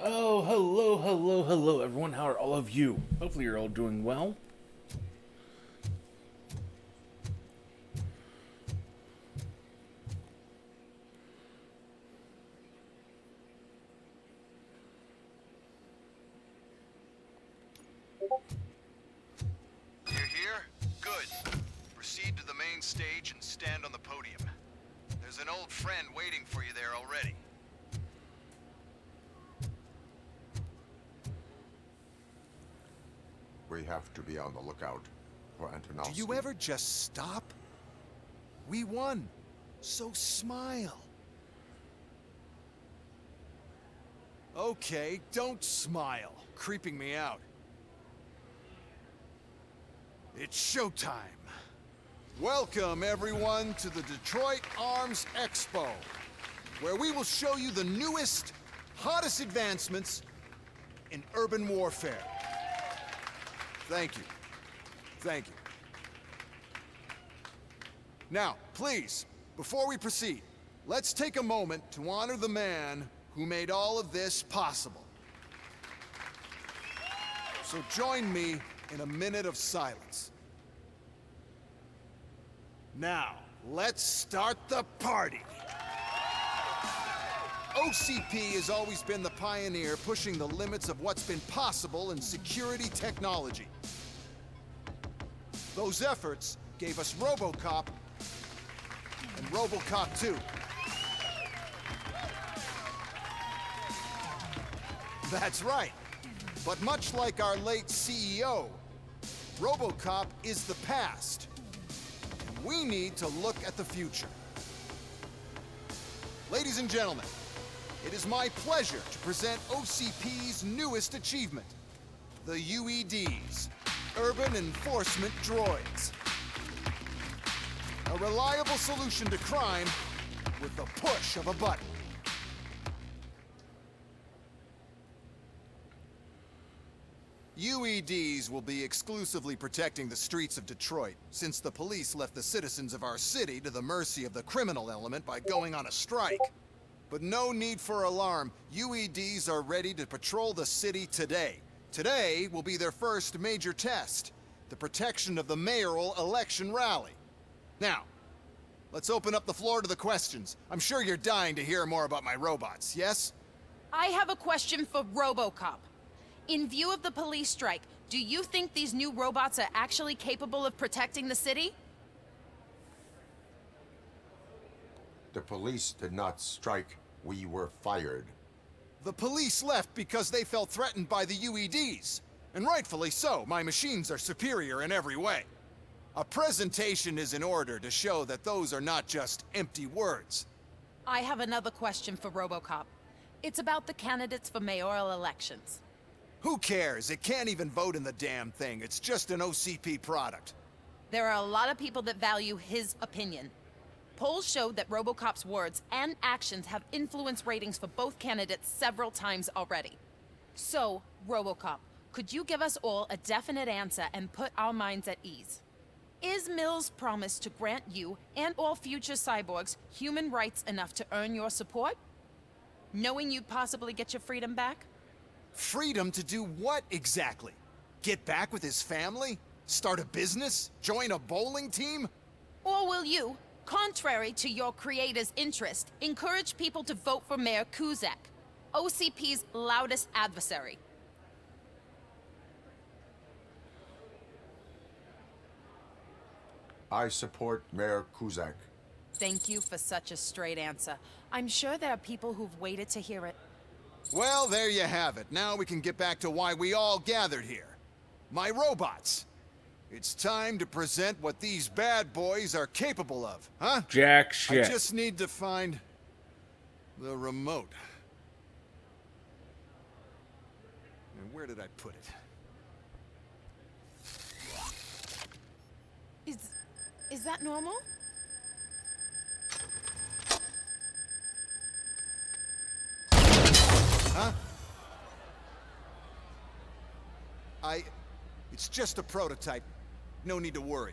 Oh, hello, hello, hello, everyone. How are all of you? Hopefully, you're all doing well. You're here? Good. Proceed to the main stage and stand on the podium. There's an old friend waiting for you there already. We have to be on the lookout for Antonovsky. Do you ever just stop? We won. So smile. Okay, don't smile. Creeping me out. It's showtime. Welcome, everyone, to the Detroit Arms Expo, where we will show you the newest, hottest advancements in urban warfare. Thank you. Thank you. Now, please, before we proceed, let's take a moment to honor the man who made all of this possible. So join me in a minute of silence. Now, let's start the party. OCP has always been the pioneer pushing the limits of what's been possible in security technology. Those efforts gave us RoboCop and RoboCop 2. That's right. But much like our late CEO, RoboCop is the past. And we need to look at the future. Ladies and gentlemen, it is my pleasure to present OCP's newest achievement, the UEDs, Urban Enforcement Droids. A reliable solution to crime with the push of a button. UEDs will be exclusively protecting the streets of Detroit, since the police left the citizens of our city to the mercy of the criminal element by going on a strike. But no need for alarm. UEDs are ready to patrol the city today. Today will be their first major test, the protection of the mayoral election rally. Now, let's open up the floor to the questions. I'm sure you're dying to hear more about my robots, yes? I have a question for RoboCop. In view of the police strike, do you think these new robots are actually capable of protecting the city? The police did not strike. We were fired. The police left because they felt threatened by the UEDs. And rightfully so. My machines are superior in every way. A presentation is in order to show that those are not just empty words. I have another question for RoboCop. It's about the candidates for mayoral elections. Who cares? It can't even vote in the damn thing. It's just an OCP product. There are a lot of people that value his opinion. Polls showed that RoboCop's words and actions have influenced ratings for both candidates several times already. So, RoboCop, could you give us all a definite answer and put our minds at ease? Is Mills' promise to grant you and all future cyborgs human rights enough to earn your support? Knowing you'd possibly get your freedom back? Freedom to do what exactly? Get back with his family? Start a business? Join a bowling team? Or will you, contrary to your creator's interest, encourage people to vote for Mayor Kuzak, OCP's loudest adversary? I support Mayor Kuzak. Thank you for such a straight answer. I'm sure there are people who've waited to hear it. Well, there you have it. Now we can get back to why we all gathered here. My robots. It's time to present what these bad boys are capable of, huh? Jack shit. I just need to find the remote. And where did I put it? Is that normal? Huh? It's just a prototype. No need to worry.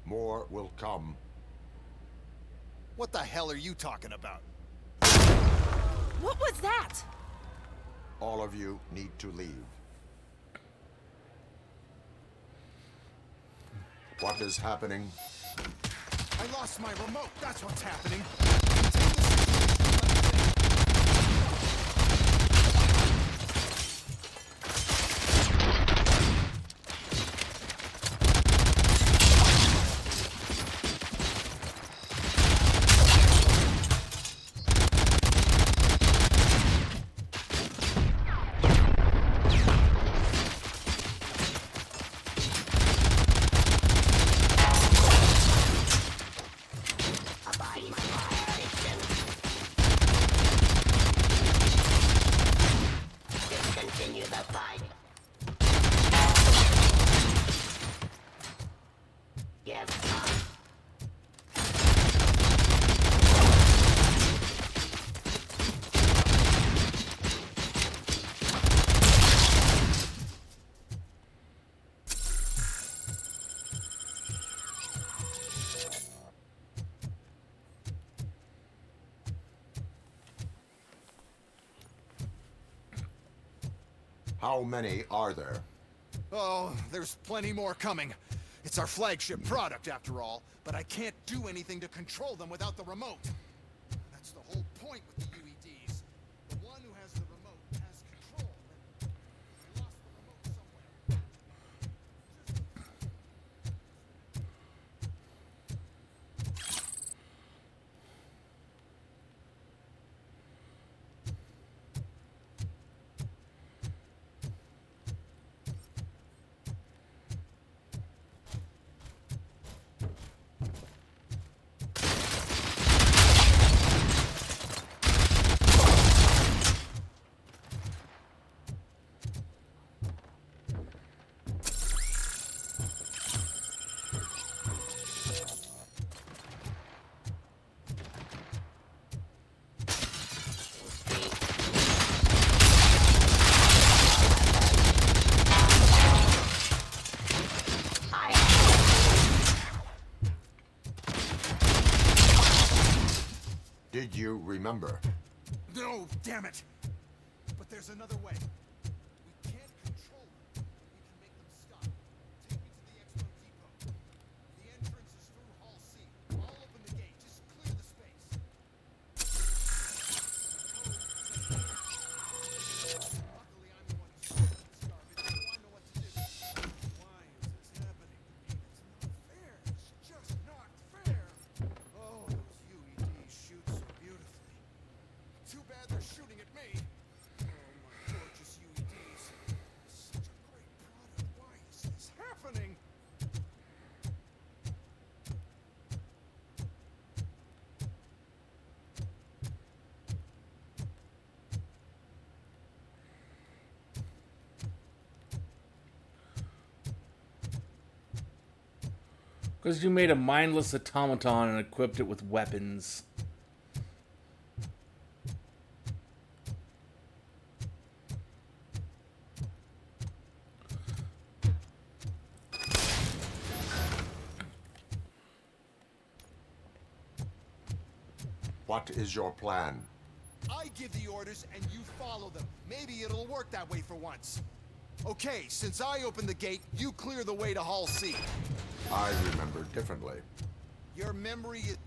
More will come. What the hell are you talking about? What was that? All of you need to leave. What is happening? I lost my remote. That's what's happening. How many are there? Oh, there's plenty more coming. It's our flagship product, after all, but I can't do anything to control them without the remote. That's the whole point with the UEDs. The one who has the remote has control, and I lost the remote somewhere. Did you remember? No, damn it! But there's another way. We can't control them. We can make them stop. Take me to the Expo Depot. The entrance is through Hall C. I'll open the gate. Just clear the space. Luckily, I'm the one who started this garbage, so I know what to do. Why is this happening to me? It's not fair. It's just not fair. Oh, those UEDs shoot so beautifully. Too bad they're shooting at me. Oh, my gorgeous UEDs. Such a great product. Why is this happening? Because you made a mindless automaton and equipped it with weapons. What is your plan? I give the orders and you follow them. Maybe it'll work that way for once. Okay, since I opened the gate, you clear the way to Hall C. I remember differently. Your memory is...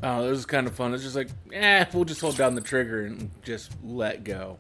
Oh, it was kind of fun. It's just like, we'll just hold down the trigger and just let go.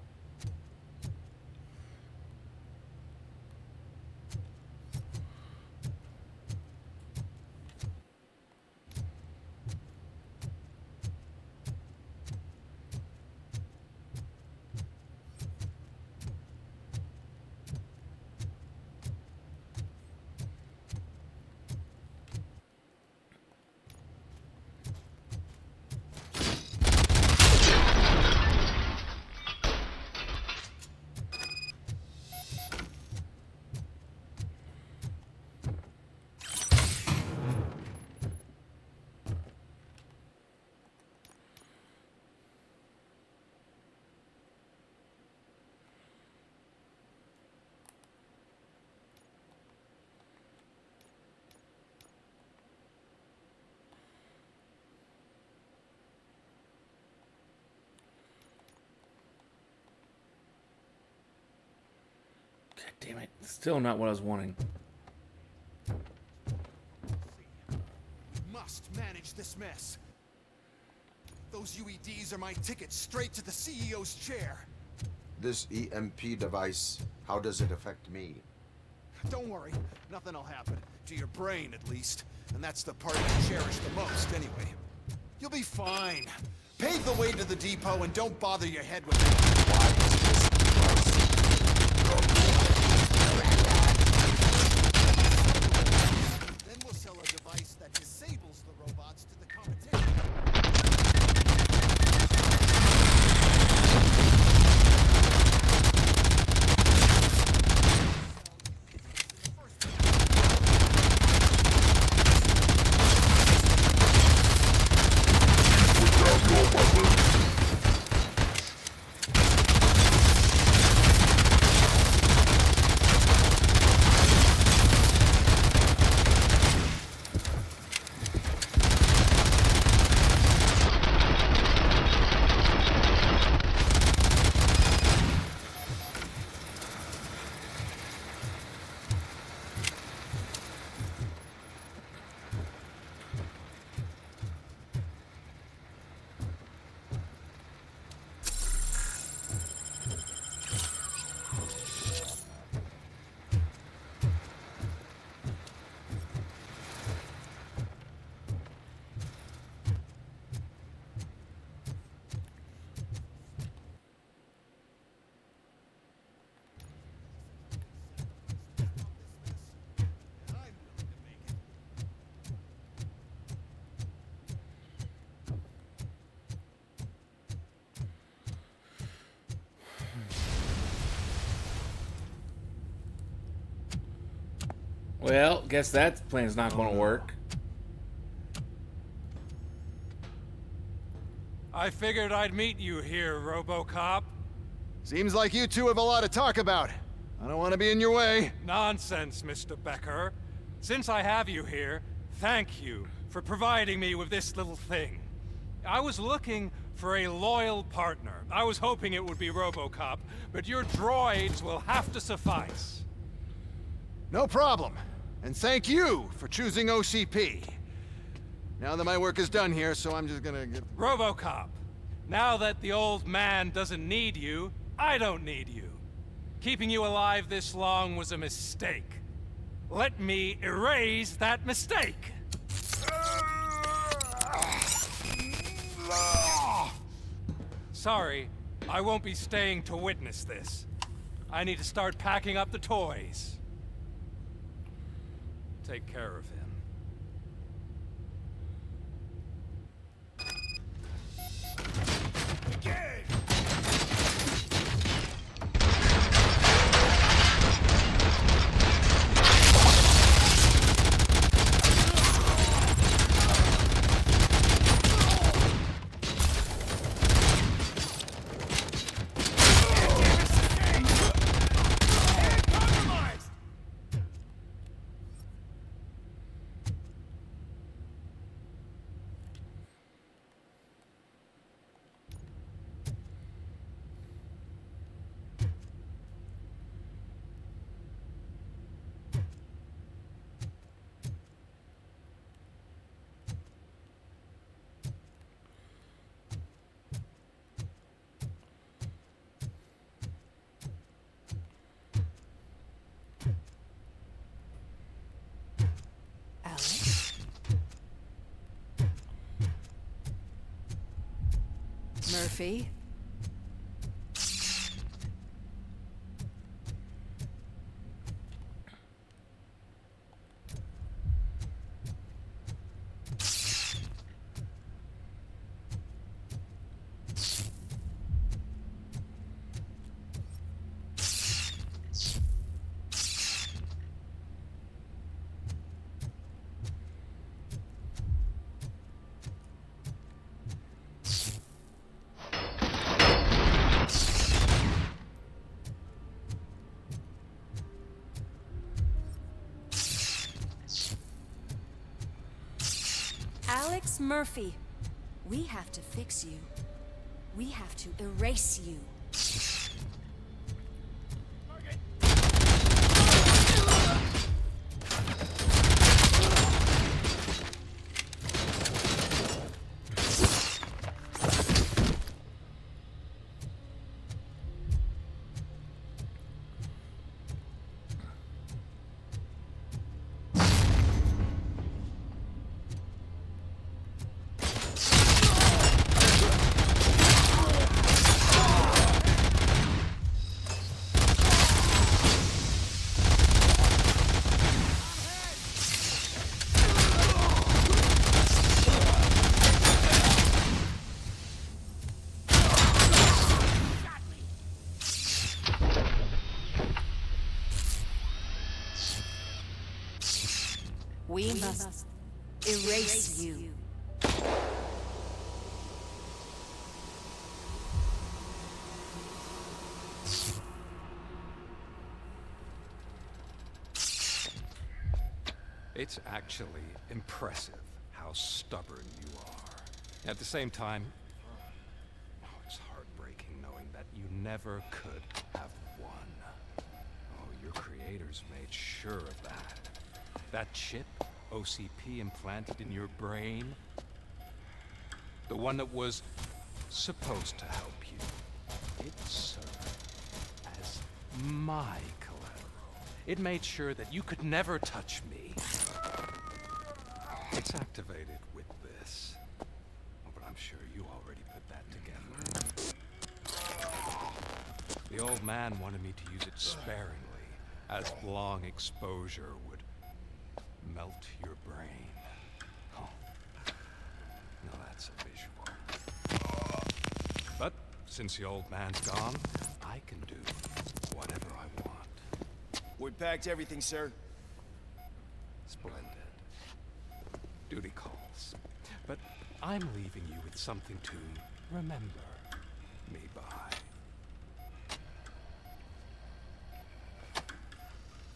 God damn it. Still not what I was wanting. We must manage this mess. Those UEDs are my ticket straight to the CEO's chair. This EMP device, how does it affect me? Don't worry, nothing'll happen. To your brain, at least. And that's the part you cherish the most, anyway. You'll be fine. Pave the way to the depot and don't bother your head with it. Why is this device? Then we'll sell a device that disables the robots to the competition. Well, guess that plan's not going to work. I figured I'd meet you here, RoboCop. Seems like you two have a lot to talk about. I don't want to be in your way. Nonsense, Mr. Becker. Since I have you here, thank you for providing me with this little thing. I was looking for a loyal partner. I was hoping it would be RoboCop, but your droids will have to suffice. No problem. And thank you for choosing OCP. Now that my work is done here, so I'm just gonna get... RoboCop, now that the old man doesn't need you, I don't need you. Keeping you alive this long was a mistake. Let me erase that mistake. Sorry, I won't be staying to witness this. I need to start packing up the toys. Take care of him. Murphy? Alex Murphy, we have to fix you. We have to erase you. We must erase you. It's actually impressive how stubborn you are. At the same time, it's heartbreaking knowing that you never could have won. Oh, your creators made sure of that. That chip OCP implanted in your brain, the one that was supposed to help you, it served as my collateral. It made sure that you could never touch me. It's activated with this. Oh, but I'm sure you already put that together. The old man wanted me to use it sparingly, as long exposure would melt your brain. Oh, now that's a visual. But since the old man's gone, I can do whatever I want. We packed everything, sir. Splendid. Duty calls. But I'm leaving you with something to remember me by.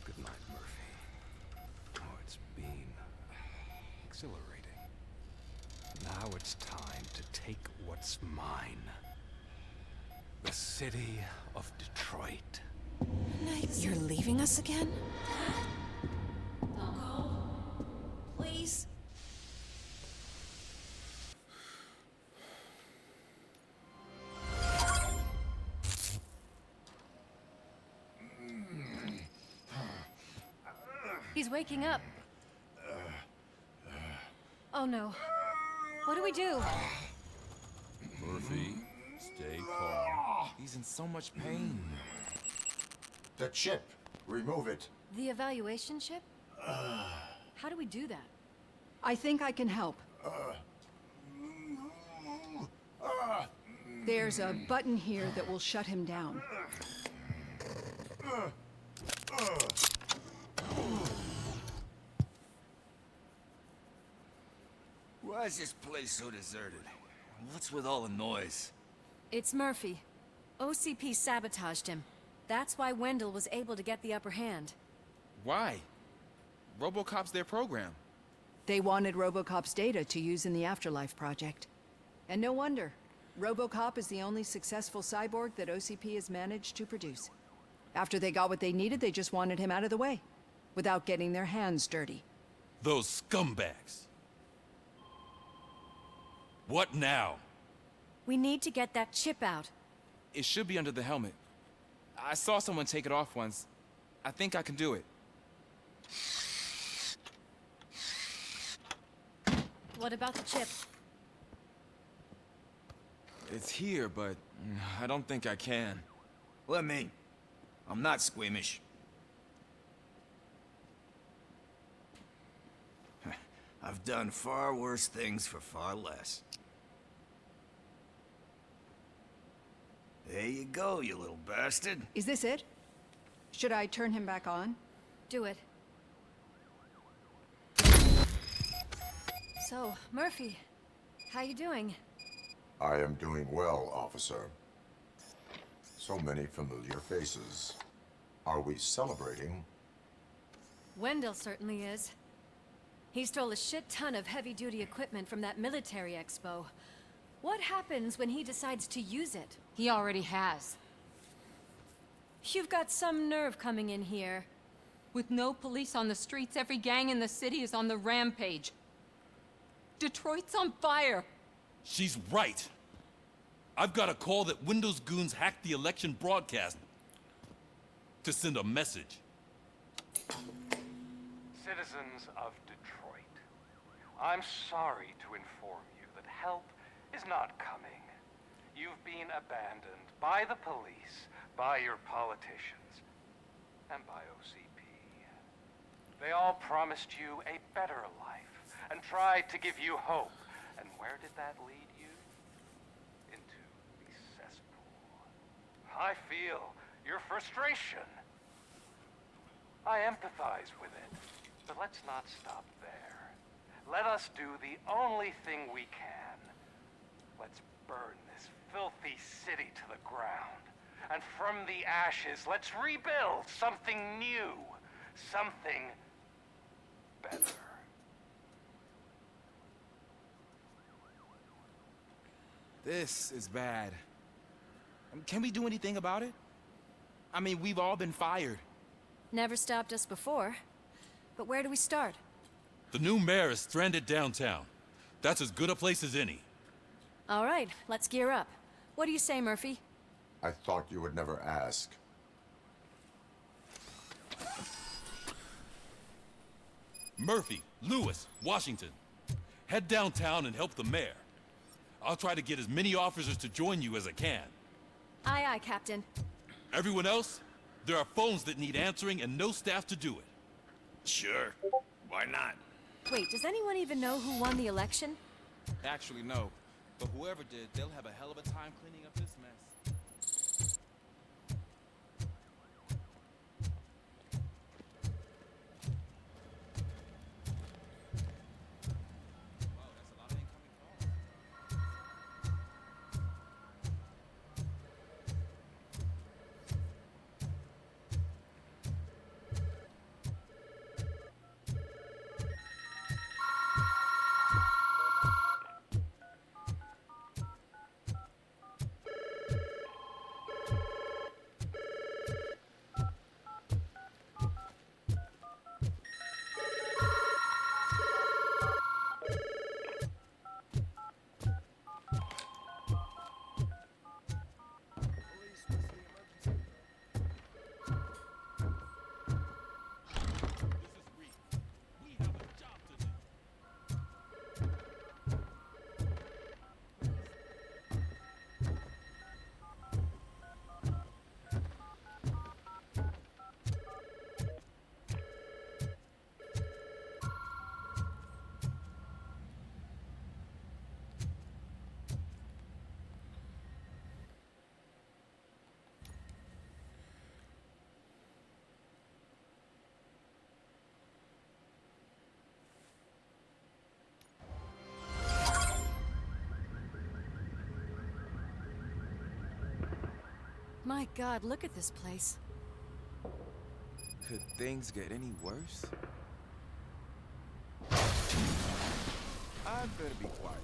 Good night, Murphy. Oh, it's been exhilarating. Now it's time to take what's mine. The city of Detroit. You're leaving us again? Don't go. Please. He's waking up. Oh no. What do we do? Murphy, stay calm. He's in so much pain. The chip. Remove it. The evaluation chip? How do we do that? I think I can help. There's a button here that will shut him down. Why is this place so deserted? What's with all the noise? It's Murphy. OCP sabotaged him. That's why Wendell was able to get the upper hand. Why? RoboCop's their program. They wanted RoboCop's data to use in the Afterlife project. And no wonder. RoboCop is the only successful cyborg that OCP has managed to produce. After they got what they needed, they just wanted him out of the way, without getting their hands dirty. Those scumbags. What now? We need to get that chip out. It should be under the helmet. I saw someone take it off once. I think I can do it. What about the chip? It's here, but I don't think I can. Let me. I'm not squeamish. I've done far worse things for far less. There you go, you little bastard. Is this it? Should I turn him back on? Do it. So, Murphy, how you doing? I am doing well, officer. So many familiar faces. Are we celebrating? Wendell certainly is. He stole a shit ton of heavy-duty equipment from that military expo. What happens when he decides to use it? He already has. You've got some nerve coming in here. With no police on the streets, every gang in the city is on the rampage. Detroit's on fire. She's right. I've got a call that Windows goons hacked the election broadcast to send a message. Citizens of Detroit, I'm sorry to inform you that help is not coming. You've been abandoned by the police, by your politicians, and by OCP. They all promised you a better life and tried to give you hope. And where did that lead you? Into the cesspool. I feel your frustration. I empathize with it, but let's not stop there. Let us do the only thing we can. Let's burn this filthy city to the ground. And from the ashes, let's rebuild something new. Something better. This is bad. Can we do anything about it? I mean, we've all been fired. Never stopped us before. But where do we start? The new mayor is stranded downtown. That's as good a place as any. All right, let's gear up. What do you say, Murphy? I thought you would never ask. Murphy, Lewis, Washington. Head downtown and help the mayor. I'll try to get as many officers to join you as I can. Aye, aye, Captain. Everyone else, there are phones that need answering and no staff to do it. Sure. Why not? Wait, does anyone even know who won the election? Actually, no. But whoever did, they'll have a hell of a time cleaning up this mess. Wow, that's a lot of incoming calls. My God, look at this place. Could things get any worse? I better be quiet.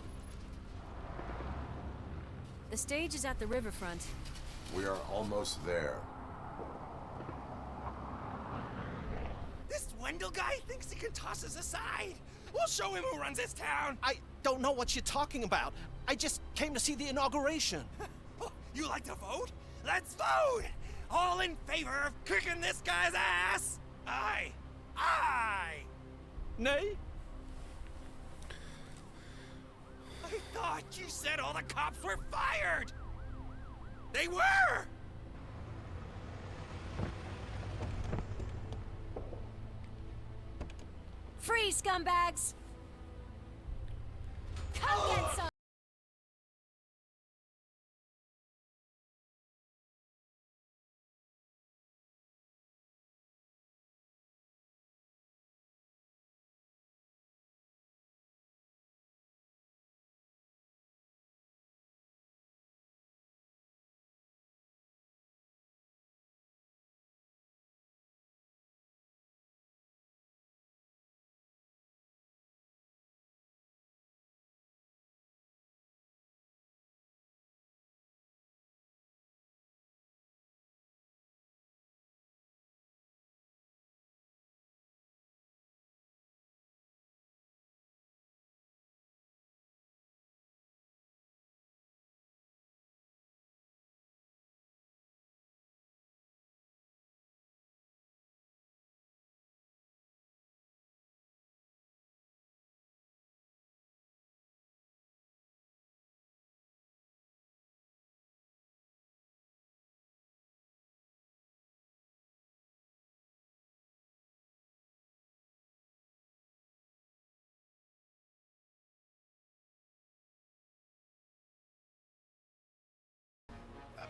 The stage is at the riverfront. We are almost there. This Wendell guy thinks he can toss us aside. We'll show him who runs this town. I don't know what you're talking about. I just came to see the inauguration. Oh, you like to vote? Let's vote! All in favor of kicking this guy's ass? Aye. Aye. Nay? I thought you said all the cops were fired! They were! Free, scumbags! Come get some!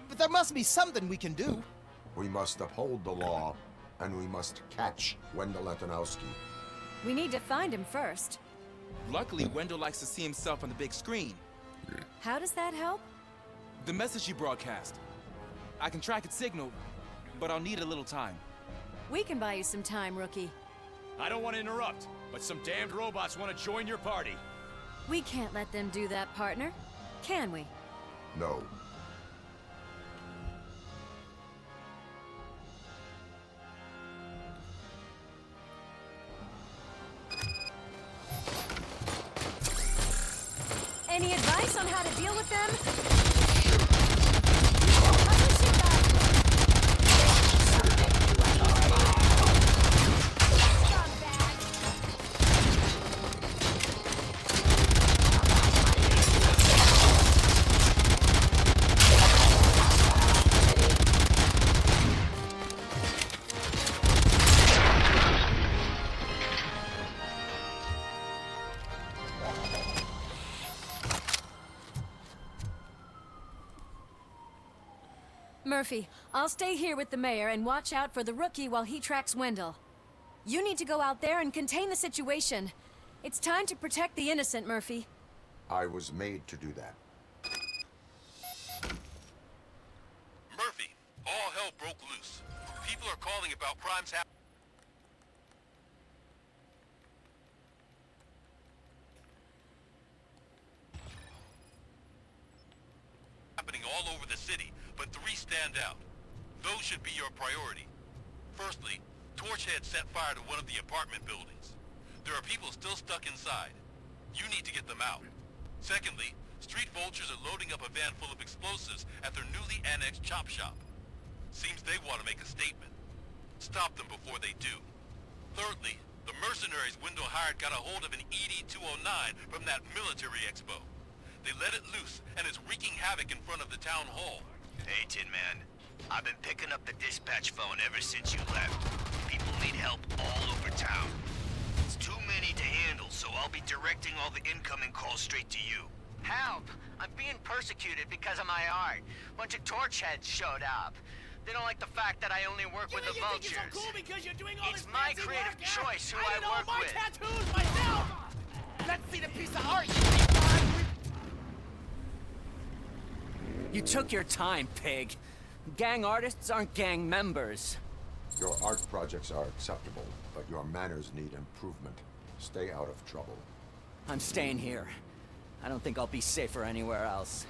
But there must be something we can do. We must uphold the law, and we must catch Wendell Antonowski. We need to find him first. Luckily, Wendell likes to see himself on the big screen. How does that help? The message he broadcast. I can track its signal, but I'll need a little time. We can buy you some time, rookie. I don't want to interrupt, but some damned robots want to join your party. We can't let them do that, partner. Can we? No. Any advice on how to deal with them? Murphy, I'll stay here with the mayor and watch out for the rookie while he tracks Wendell. You need to go out there and contain the situation. It's time to protect the innocent, Murphy. I was made to do that. Murphy, all hell broke loose. People are calling about crimes happening all over the city, but 3 stand out. Those should be your priority. Firstly, Torchhead set fire to one of the apartment buildings. There are people still stuck inside. You need to get them out. Secondly, street vultures are loading up a van full of explosives at their newly annexed chop shop. Seems they want to make a statement. Stop them before they do. Thirdly, the mercenaries Wendell hired got a hold of an ED-209 from that military expo. They let it loose, and it's wreaking havoc in front of the town hall. Hey, Tin Man. I've been picking up the dispatch phone ever since you left. People need help all over town. It's too many to handle, so I'll be directing all the incoming calls straight to you. Help! I'm being persecuted because of my art. Bunch of torchheads showed up. They don't like the fact that I only work with the vultures. Think you're so cool because you're doing all It's this my fancy creative work, choice who I I did all work my with. tattoos myself! Let's see the piece of art You took your time, pig. Gang artists aren't gang members. Your art projects are acceptable, but your manners need improvement. Stay out of trouble. I'm staying here. I don't think I'll be safer anywhere else.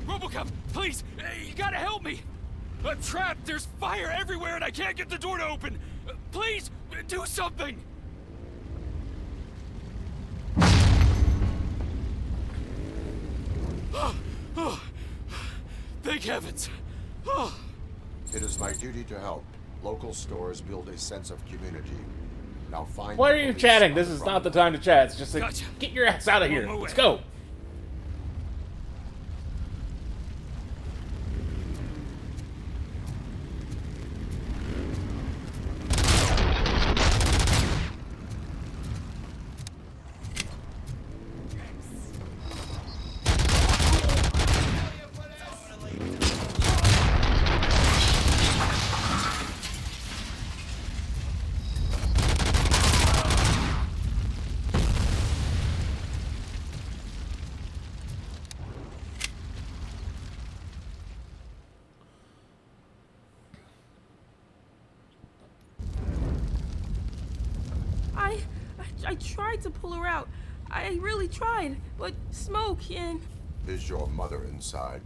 RoboCop, please, you gotta help me. I'm trapped. There's fire everywhere, and I can't get the door to open. Please, do something. Thank heavens. It is my duty to help. Local stores build a sense of community. Now find. Why the are you police chatting? on This the is front not the line. time to chat. It's just like, Gotcha. get your ass out of here. On my Let's way. go. I tried to pull her out. I really tried, but smoke and... Is your mother inside?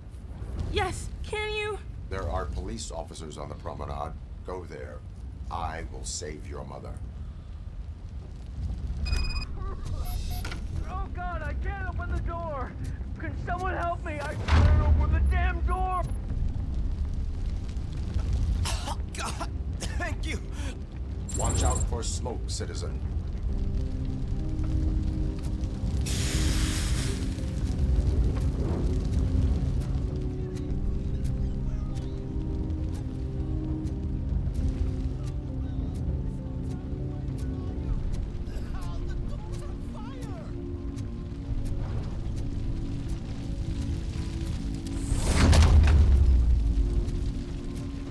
Yes, can you? There are police officers on the promenade. Go there. I will save your mother. Oh God, I can't open the door! Can someone help me? I can't open the damn door! Oh, God, thank you. Watch out for smoke, citizen.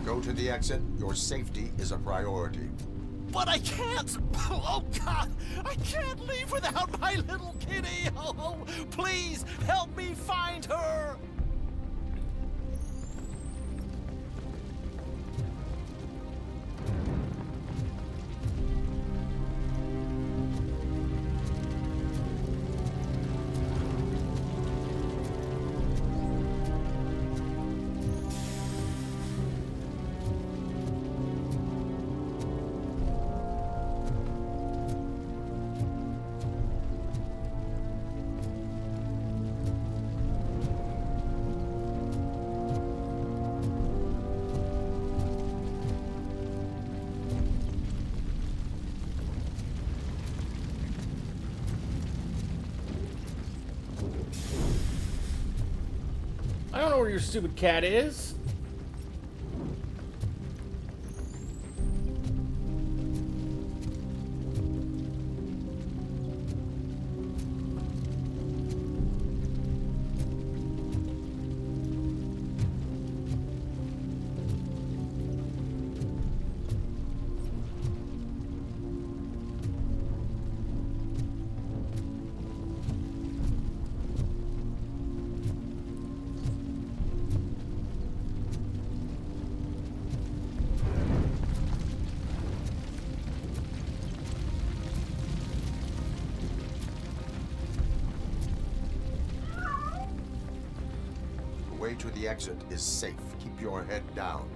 Go to the exit. Your safety is a priority. But I can't! Oh, God! I can't leave without my little kitty! Oh, please, help me find her! I don't know where your stupid cat is. The way to the exit is safe. Keep your head down.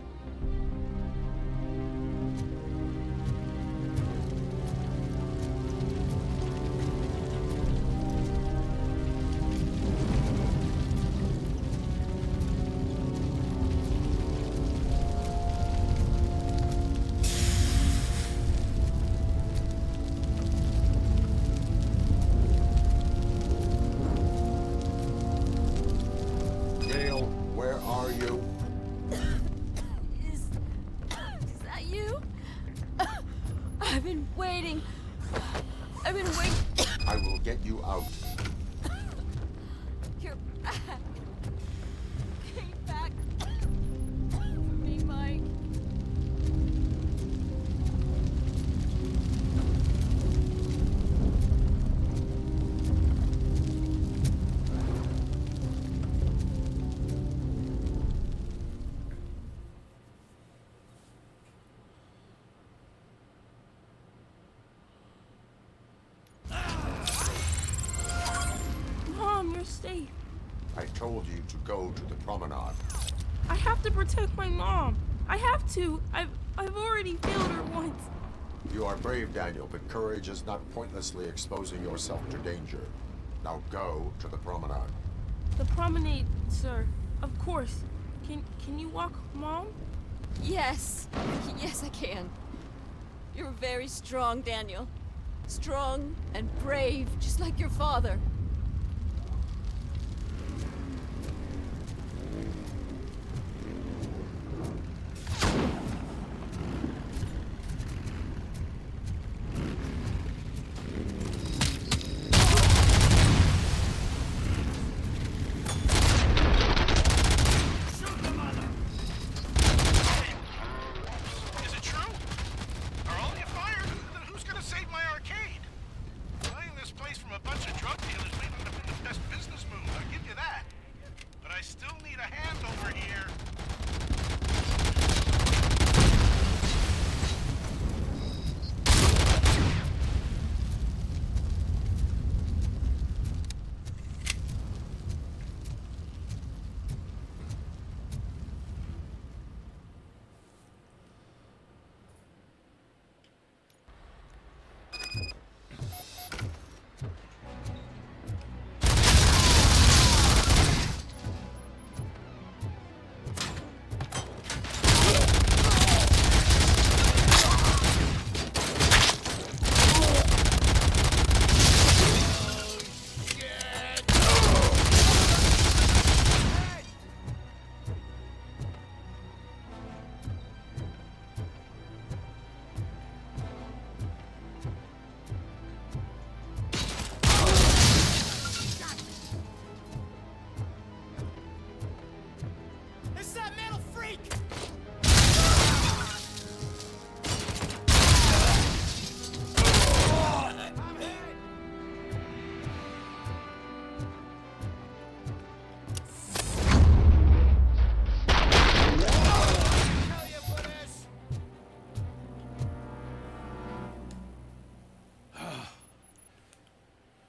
Gail, where are you? Is that you? I've been waiting. I've been waiting. I will get you out. You're back. Came back for me, Mike. I told you to go to the promenade. I have to protect my mom. I have to. I've already failed her once. You are brave, Daniel, but courage is not pointlessly exposing yourself to danger. Now go to the promenade. The promenade, sir. Of course. Can you walk, Mom? Yes. Yes, I can. You're very strong, Daniel. Strong and brave, just like your father. Is it true? Are all of you fired? Then who's gonna save my arcade? Buying this place from a bunch of drug dealers may not have been the best business move, I'll give you that. But I still need a hand over here. It's that metal freak! I'm hit!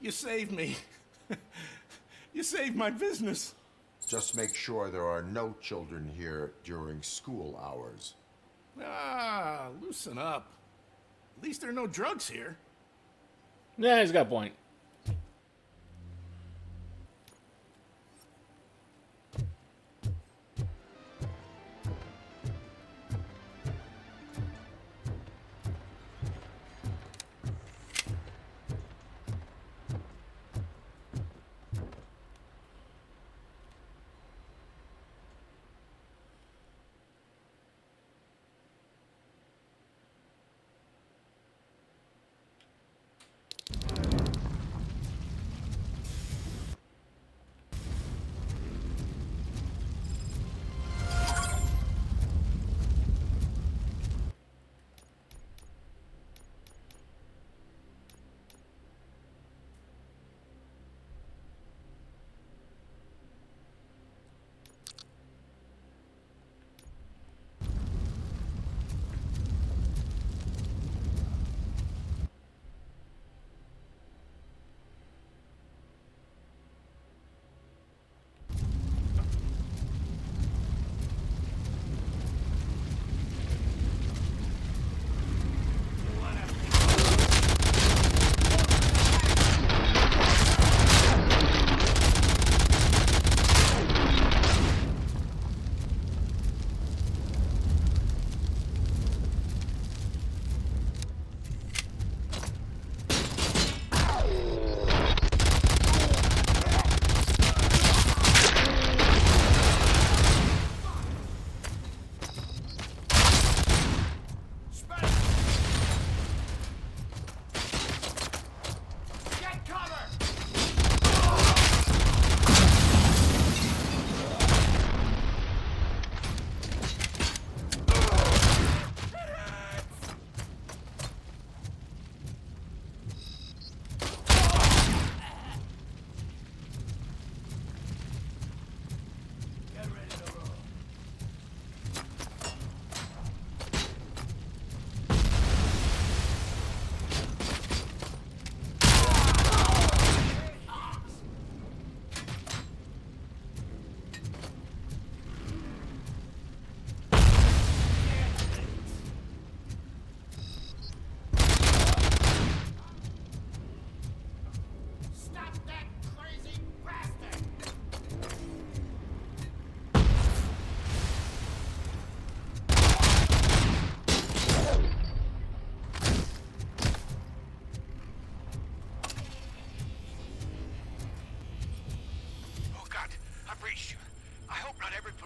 You saved me. You saved my business. Just make sure there are no children here during school hours. Ah, loosen up. At least there are no drugs here. Yeah, he's got a point.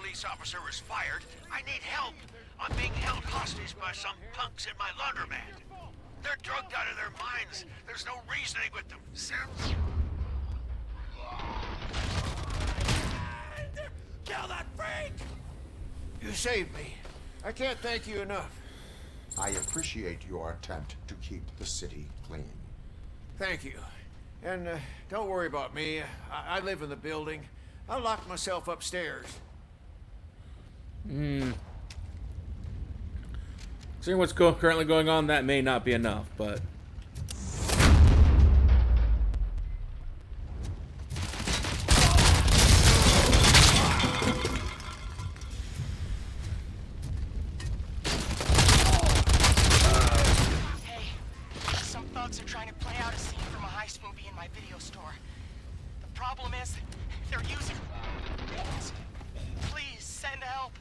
police officer was fired. I need help. I'm being held hostage by some punks in my laundromat. They're drugged out of their minds. There's no reasoning with them. Sounds... Kill that freak! You saved me. I can't thank you enough. I appreciate your attempt to keep the city clean. Thank you. And don't worry about me. I live in the building. I'll lock myself upstairs. Seeing what's currently going on, that may not be enough, but... Some thugs are trying to play out a scene from a heist movie in my video store. The problem is, they're using... Please, send help.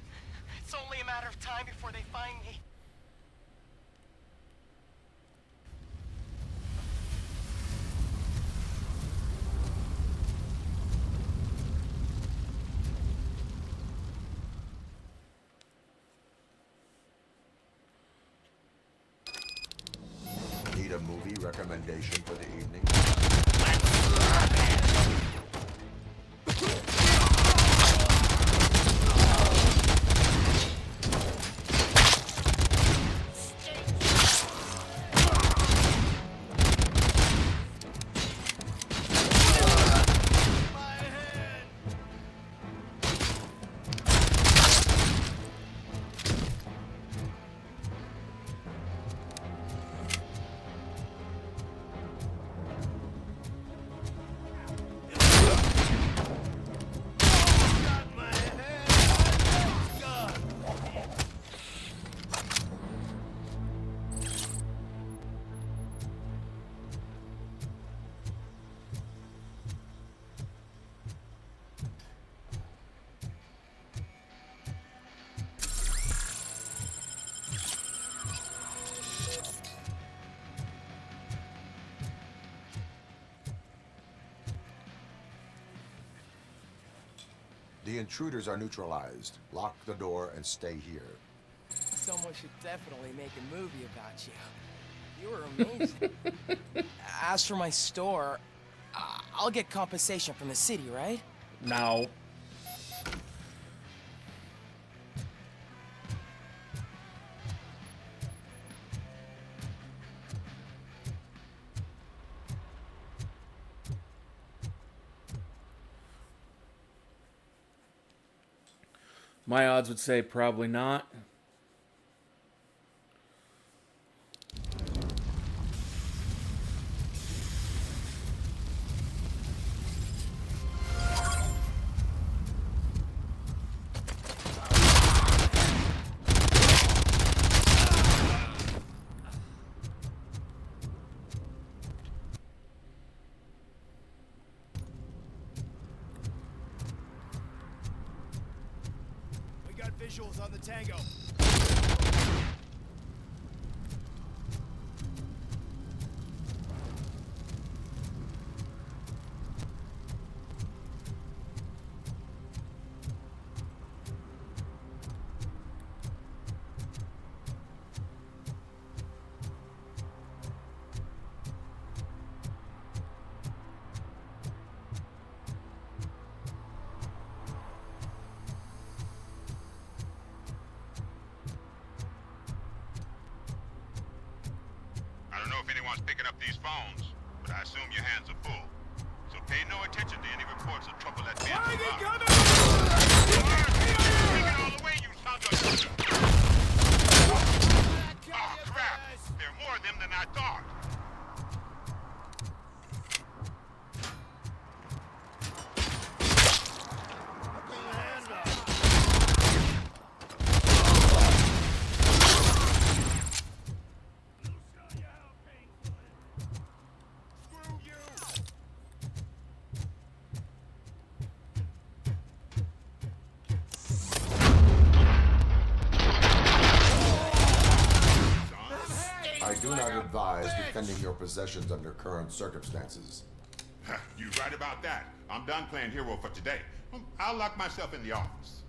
It's only a matter of time before they find me. Need a movie recommendation for the evening? The intruders are neutralized. Lock the door and stay here. Someone should definitely make a movie about you. You were amazing. As for my store, I'll get compensation from the city, right? No. My odds would say probably not. Visuals on the Tango. I don't know if anyone's picking up these phones, but I assume your hands are full. So pay no attention to any reports of trouble that's being involved. Take it all away, you son of a... Oh, crap! There are more of them than I thought. I do not advise defending your possessions under current circumstances. You're right about that. I'm done playing hero for today. I'll lock myself in the office.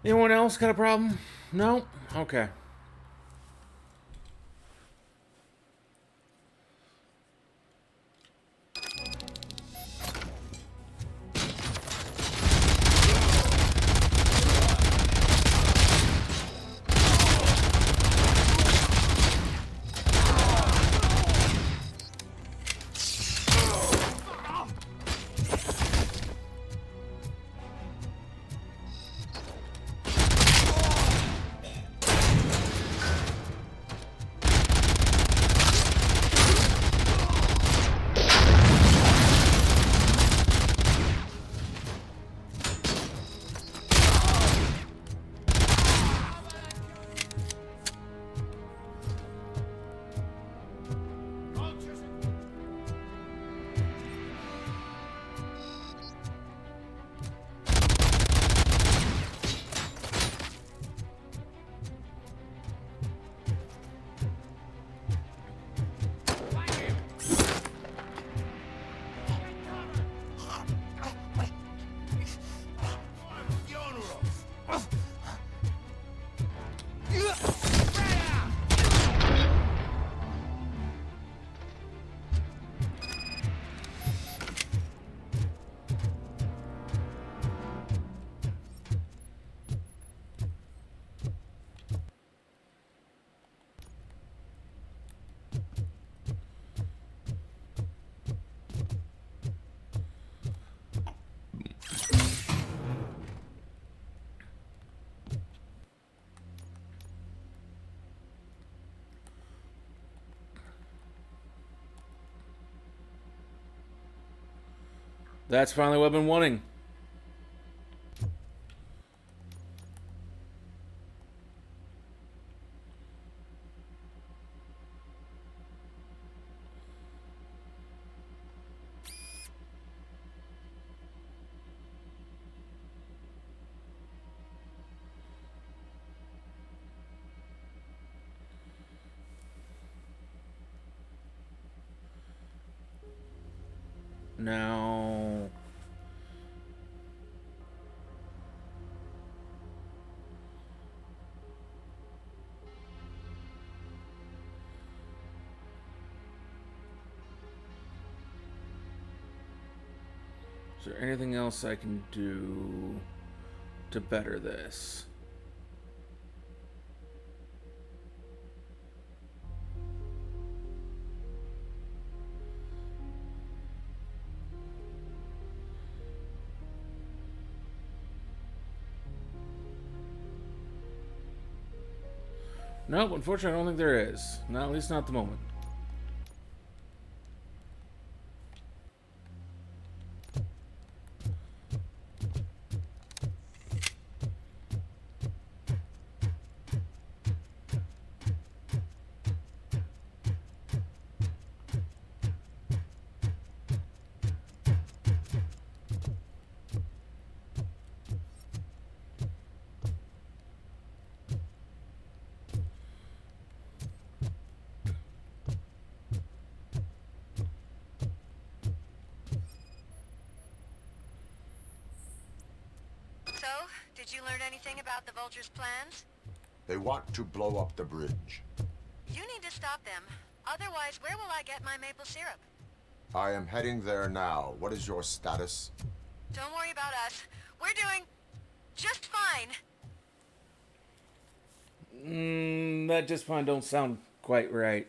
Anyone else got a problem? No? Okay. That's finally what I've been wanting. Now... Is there anything else I can do to better this? Nope, unfortunately I don't think there is. Not, at least not at the moment. Did you learn anything about the Vulture's plans? They want to blow up the bridge. You need to stop them. Otherwise, where will I get my maple syrup? I am heading there now. What is your status? Don't worry about us. We're doing just fine. That just fine don't sound quite right.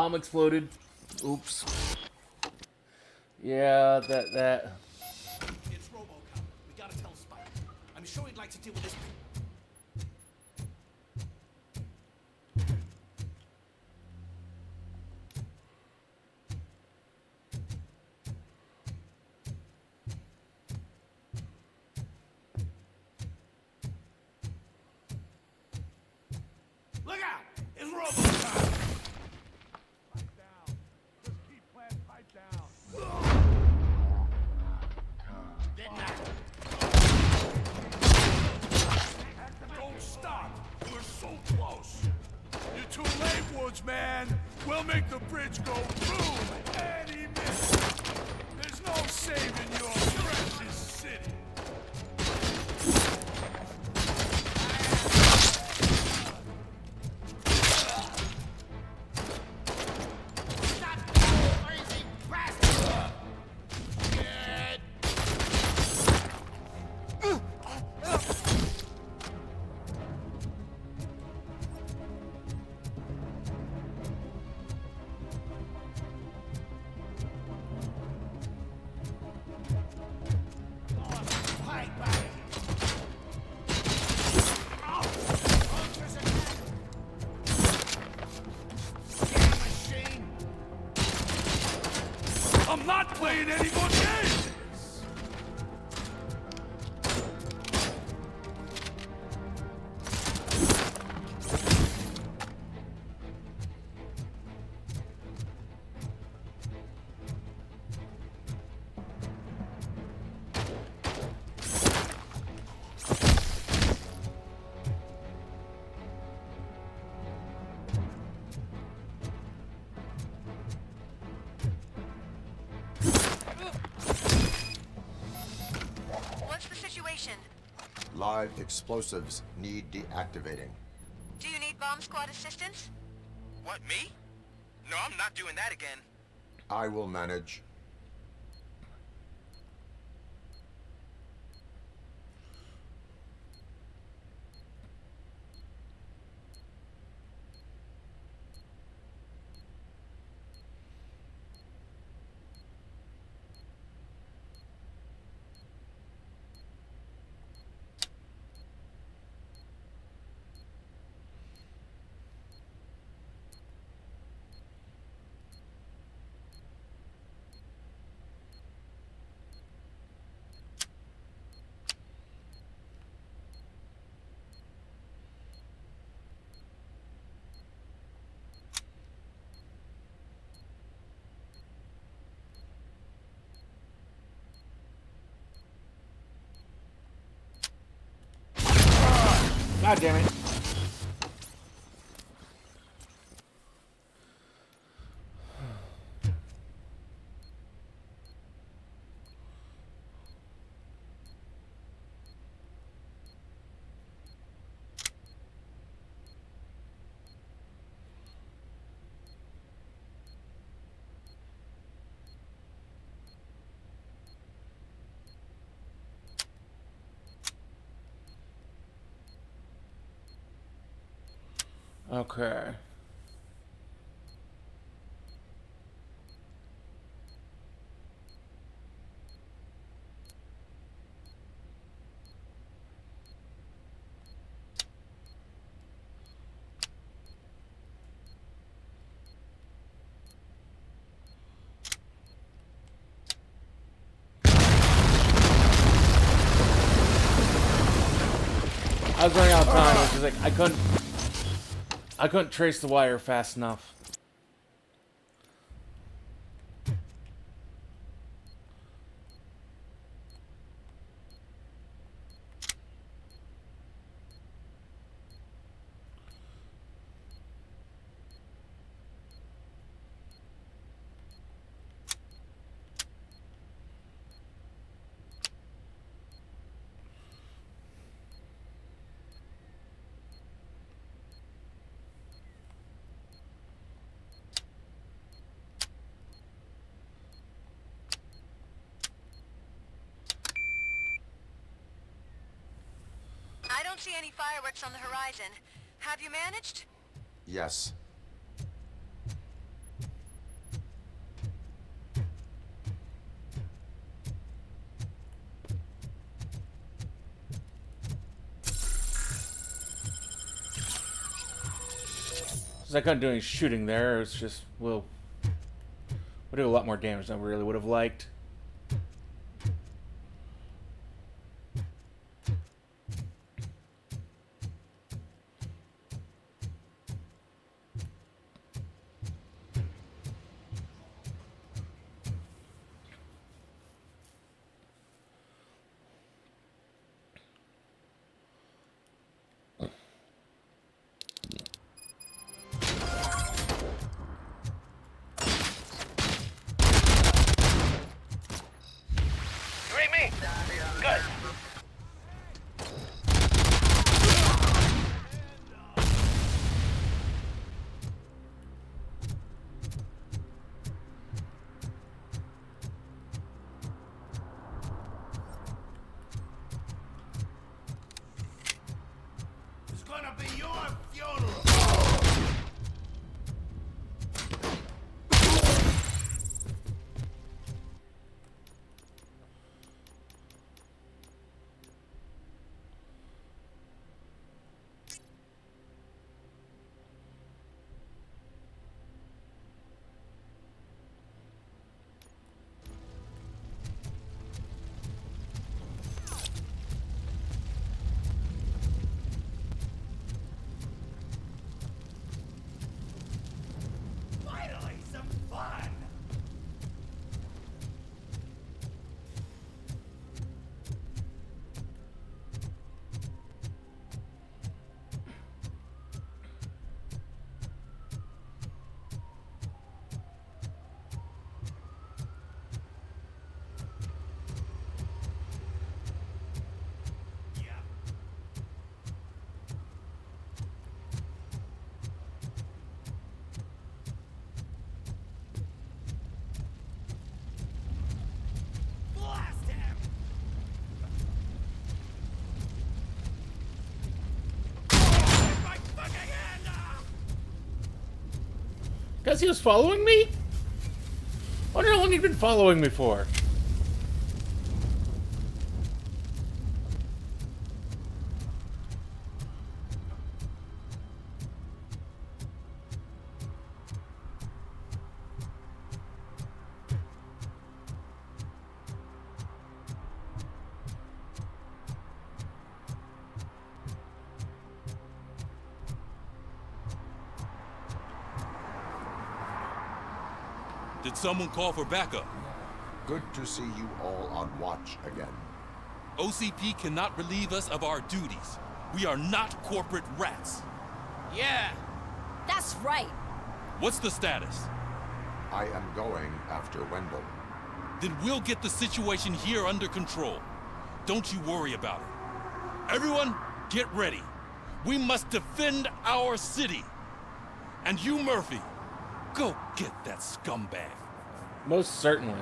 bomb exploded. Oops. Yeah, that. It's RoboCop. We gotta tell Spike. I'm sure he'd like to deal with this. Look out! It's RoboCop! Pipe down. Just keep playing pipe down. Don't stop! We're so close! You're too late, Woodsman! We'll make the bridge go boom any minute! There's no saving your precious city! I'm not playing any more games! What's the situation? Live explosives need deactivating. Do you need bomb squad assistance? What, me? No, I'm not doing that again. I will manage. God damn it. Okay. I was running out of time because like I couldn't trace the wire fast enough. I don't see any fireworks on the horizon. Have you managed? Yes. Since I couldn't do any shooting there, it's just, we'll do a lot more damage than I really would have liked. It's gonna be your funeral. Finally, some fun! Blast him! My fucking hand off! Guess he was following me? I wonder how long he'd been following me for. Did someone call for backup? Good to see you all on watch again. OCP cannot relieve us of our duties. We are not corporate rats. Yeah. That's right. What's the status? I am going after Wendell. Then we'll get the situation here under control. Don't you worry about it. Everyone, get ready. We must defend our city. And you, Murphy, go get that scumbag. Most certainly.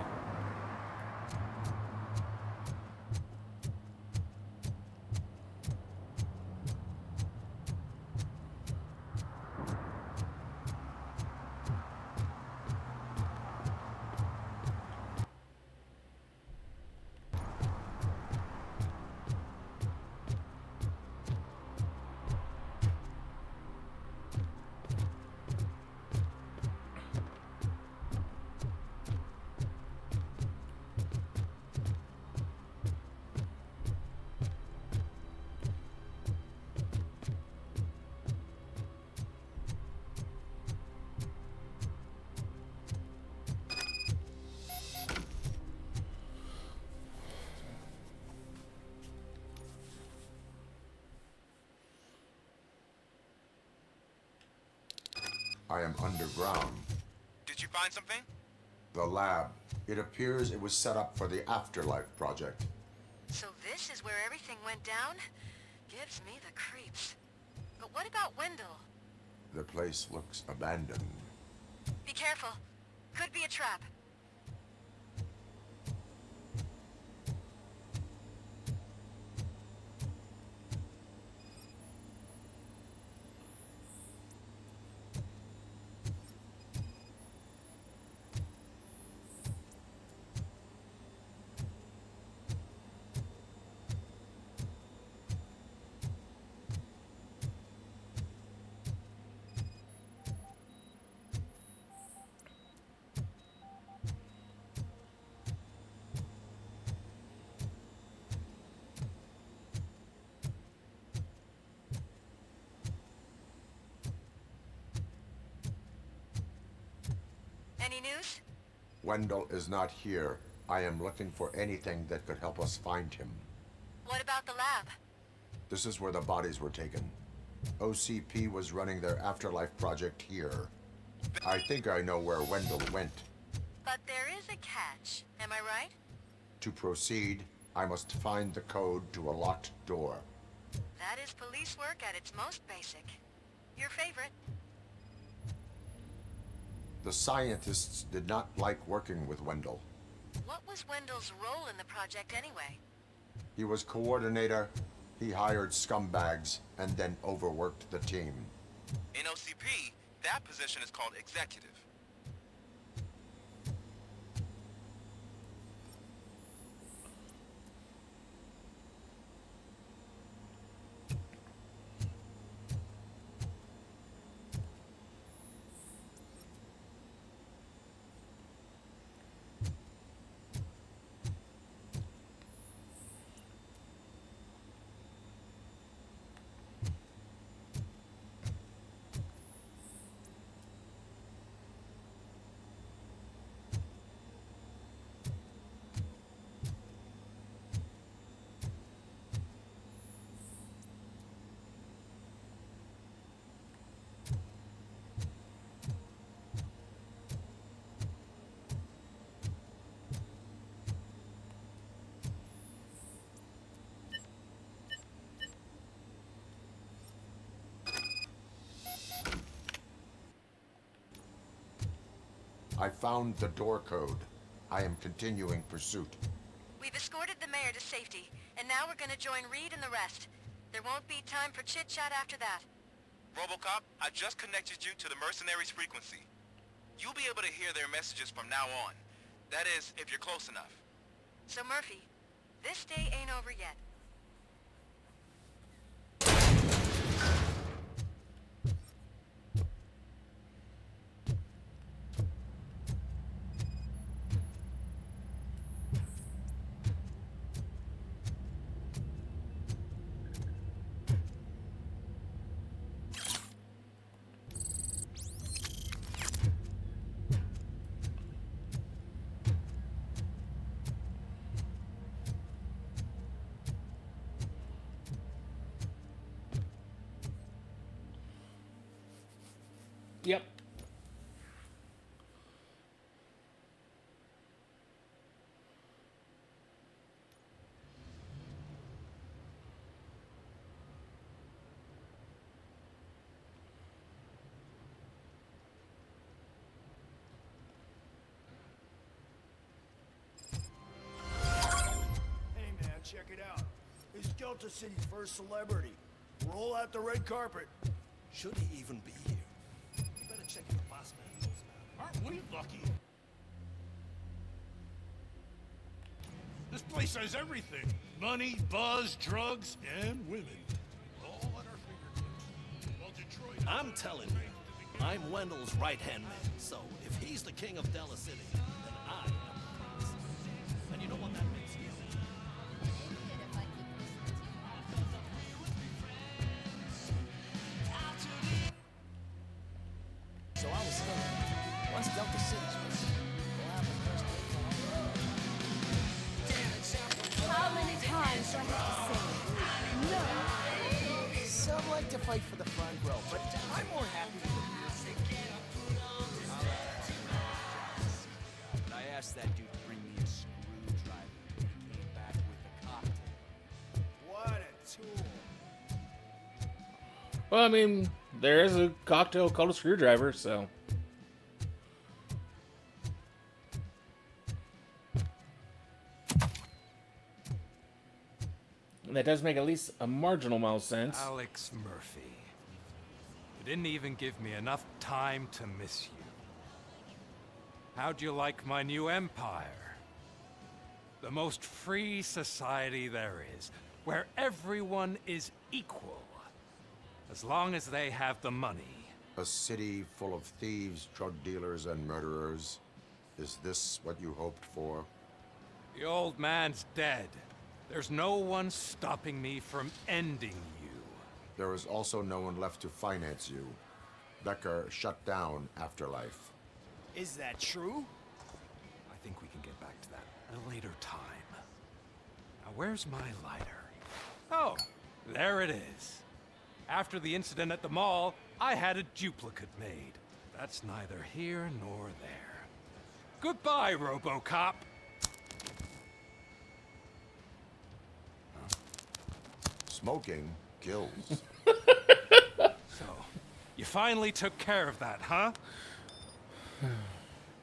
I am underground. Did you find something? The lab. It appears it was set up for the Afterlife project. So this is where everything went down? Gives me the creeps. But what about Wendell? The place looks abandoned. Be careful. Could be a trap. Any news? Wendell is not here. I am looking for anything that could help us find him. What about the lab? This is where the bodies were taken. OCP was running their afterlife project here. I think I know where Wendell went. But there is a catch. Am I right? To proceed, I must find the code to a locked door. That is police work at its most basic. Your favorite. The scientists did not like working with Wendell. What was Wendell's role in the project anyway? He was coordinator, he hired scumbags, and then overworked the team. In OCP, that position is called executive. I found the door code. I am continuing pursuit. We've escorted the mayor to safety, and now we're gonna join Reed and the rest. There won't be time for chit-chat after that. RoboCop, I just connected you to the mercenaries' frequency. You'll be able to hear their messages from now on. That is, if you're close enough. So Murphy, this day ain't over yet. Yep. Hey man, check it out. He's Delta City's first celebrity. Roll out the red carpet. Should he even be here? You better check if the boss man knows about it. Aren't we lucky? This place has everything. Money, buzz, drugs, and women. All at our fingertips. Well, Detroit... I'm telling you, I'm Wendell's right-hand man. So, if he's the king of Della City, then I am the prince. And you know what that makes me? So I was thinking, once Delta City's ready, we'll have the first How many times do I have to say no? Some like to fight for the front row, but I'm more happy with the rear seat. But I asked that dude to bring me a screwdriver. He came back with a cocktail. What a tool. Well, I mean, there is a cocktail called a screwdriver, so. That does make at least a marginal amount of sense. Alex Murphy. You didn't even give me enough time to miss you. How'd you like my new empire? The most free society there is, where everyone is equal. As long as they have the money. A city full of thieves, drug dealers, and murderers. Is this what you hoped for? The old man's dead. There's no one stopping me from ending you. There is also no one left to finance you. Becker shut down Afterlife. Is that true? I think we can get back to that at a later time. Now, where's my lighter? Oh, there it is. After the incident at the mall, I had a duplicate made. That's neither here nor there. Goodbye, RoboCop. Smoking kills. So, you finally took care of that, huh?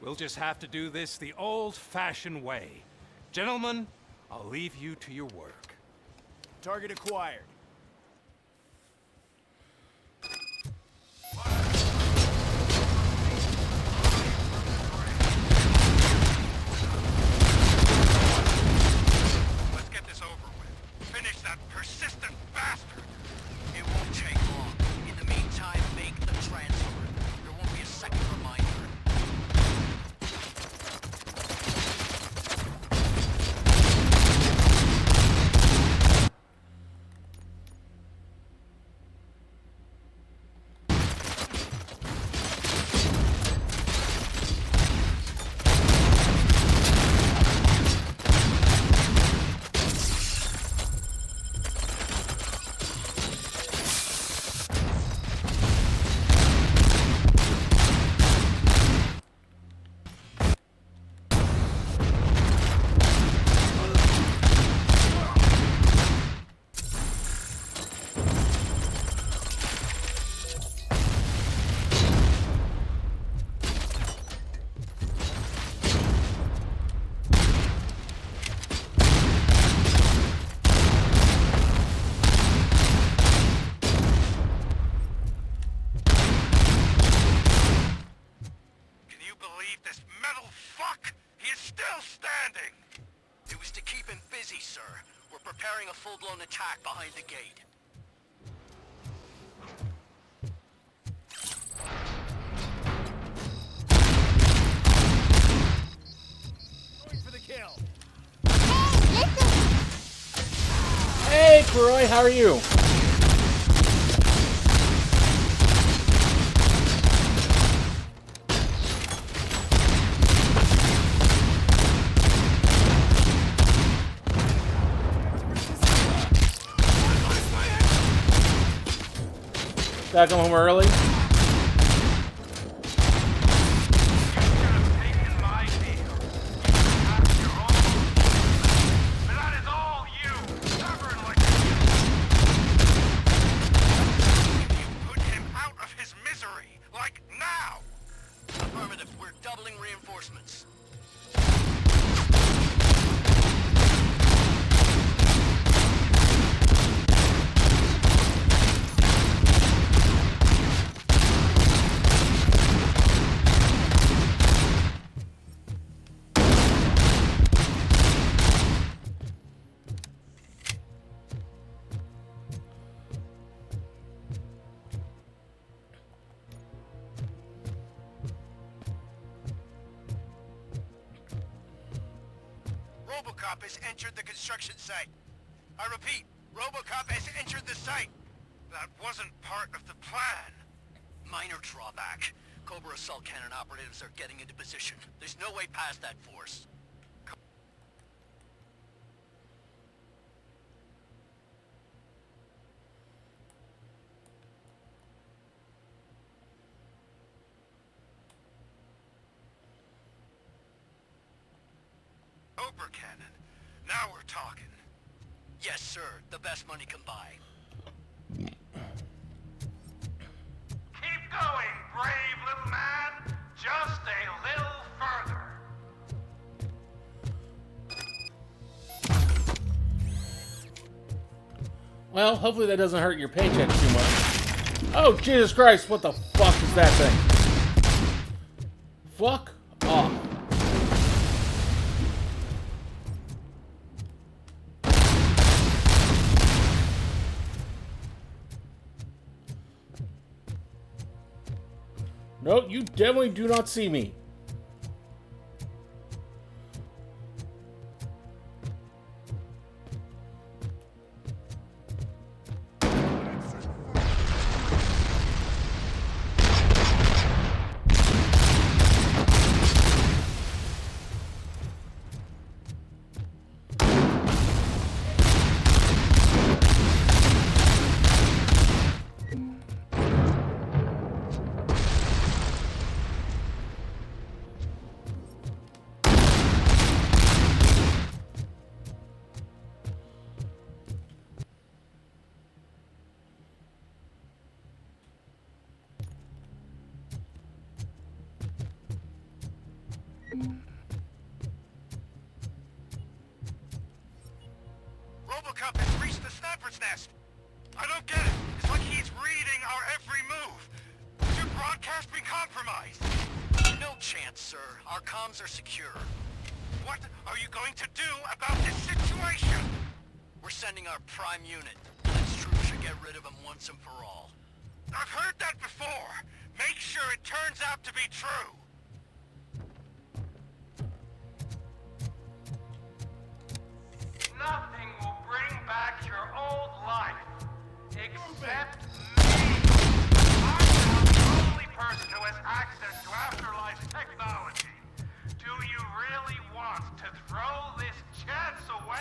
We'll just have to do this the old-fashioned way. Gentlemen, I'll leave you to your work. Target acquired. Let's get this over with. Finish that persistent bastard. It won't take long. In the meantime, make the transfer. There won't be a second reminder. Can you believe this metal fuck? He is still standing! It was to keep him busy, sir. We're preparing a full-blown attack behind the gate. Going for the kill. Hey, Croy, how are you? Back home early? Put him out of his misery, like now! Affirmative. We're doubling reinforcements. RoboCop has entered the construction site. I repeat, RoboCop has entered the site. That wasn't part of the plan. Minor drawback. Cobra assault cannon operatives are getting into position. There's no way past that force. Cobra cannon. Now we're talking. Yes, sir. The best money can buy. Keep going, brave little man. Just a little further. Well, hopefully that doesn't hurt your paycheck too much. Oh, Jesus Christ, what the fuck is that thing? Fuck off. No, you definitely do not see me. compromised. No chance, sir. Our comms are secure. What are you going to do about this situation? We're sending our prime unit. This troop should get rid of him once and for all. I've heard that before. Make sure it turns out to be true. Nothing will bring back your old life. Except me. I'm now the only person who has access to afterlife technology. Do you really want to throw this chance away?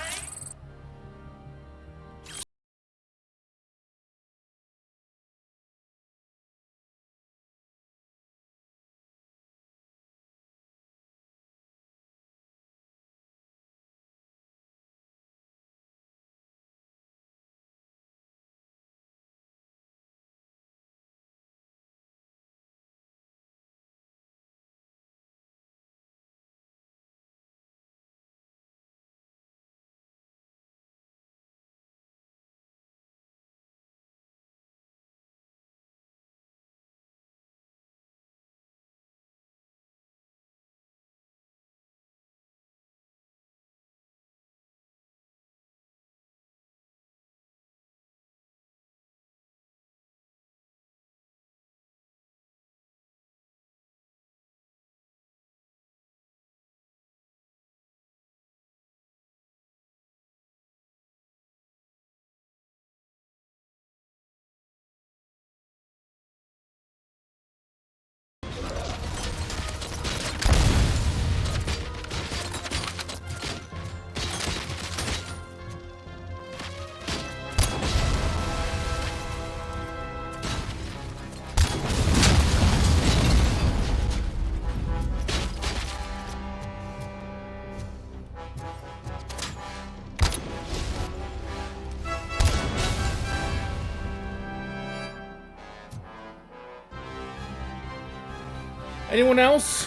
Anyone else?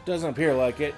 Doesn't appear like it.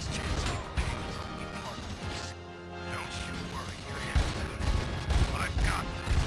last chance you will be part of this. Don't you worry your head about it. I've got this.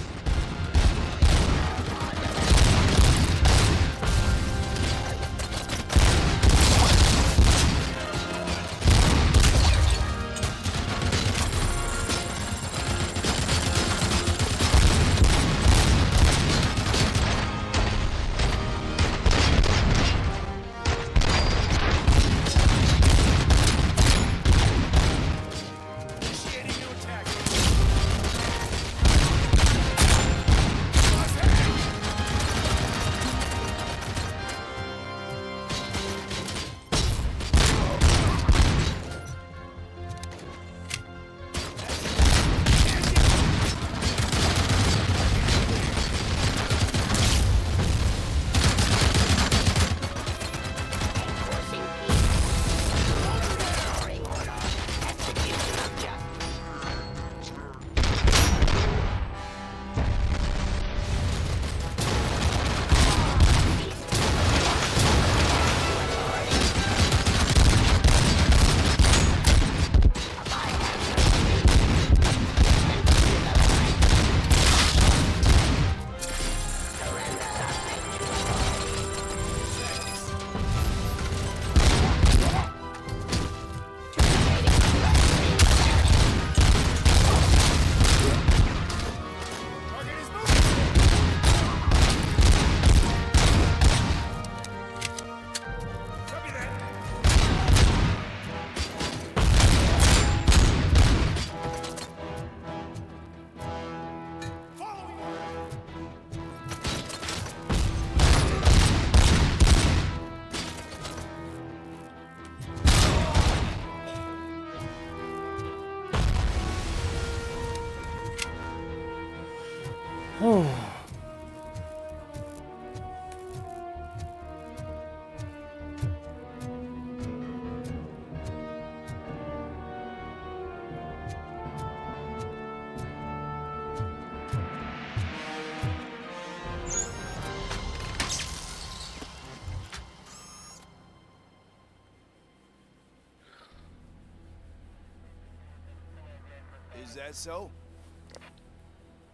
Is that so?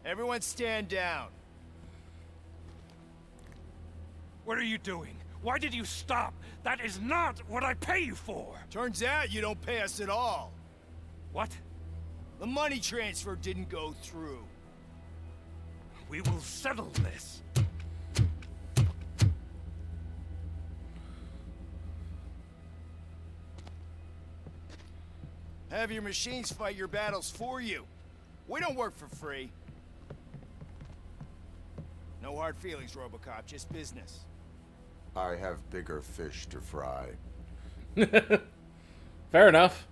Everyone stand down. What are you doing? Why did you stop? That is not what I pay you for! Turns out you don't pay us at all. What? The money transfer didn't go through. We will settle this. Have your machines fight your battles for you. We don't work for free. No hard feelings, Robocop, just business. I have bigger fish to fry. Fair enough.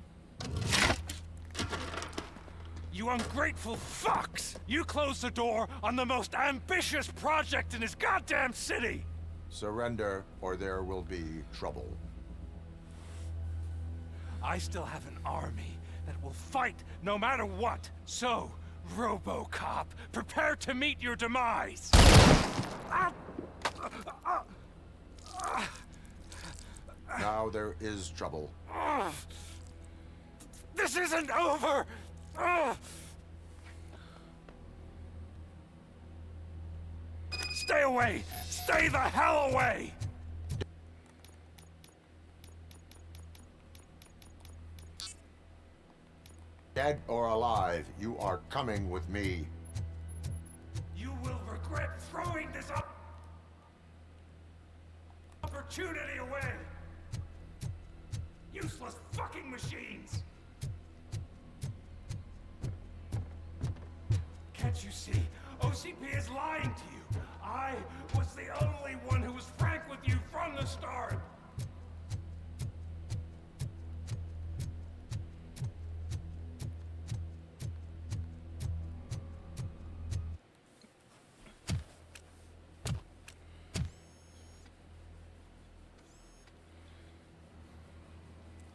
You ungrateful fucks! You closed the door on the most ambitious project in this goddamn city! Surrender, or there will be trouble. I still have an army that will fight no matter what. So, RoboCop, prepare to meet your demise! Now there is trouble. This isn't over! Stay away! Stay the hell away! Dead or alive, you are coming with me. You will regret throwing this opportunity away! Useless fucking machines! Can't you see? OCP is lying to you. I was the only one who was frank with you from the start.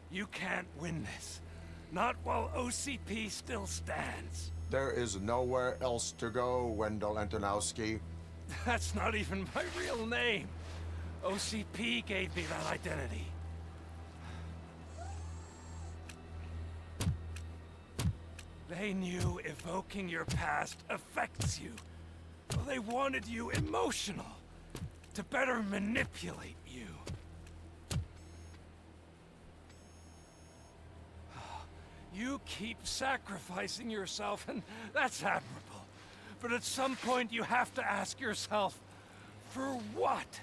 You can't win this. Not while OCP still stands. There is nowhere else to go, Wendell Antonowski. That's not even my real name. OCP gave me that identity. They knew evoking your past affects you. Well, they wanted you emotional, to better manipulate you. You keep sacrificing yourself, and that's admirable. But at some point, you have to ask yourself, for what?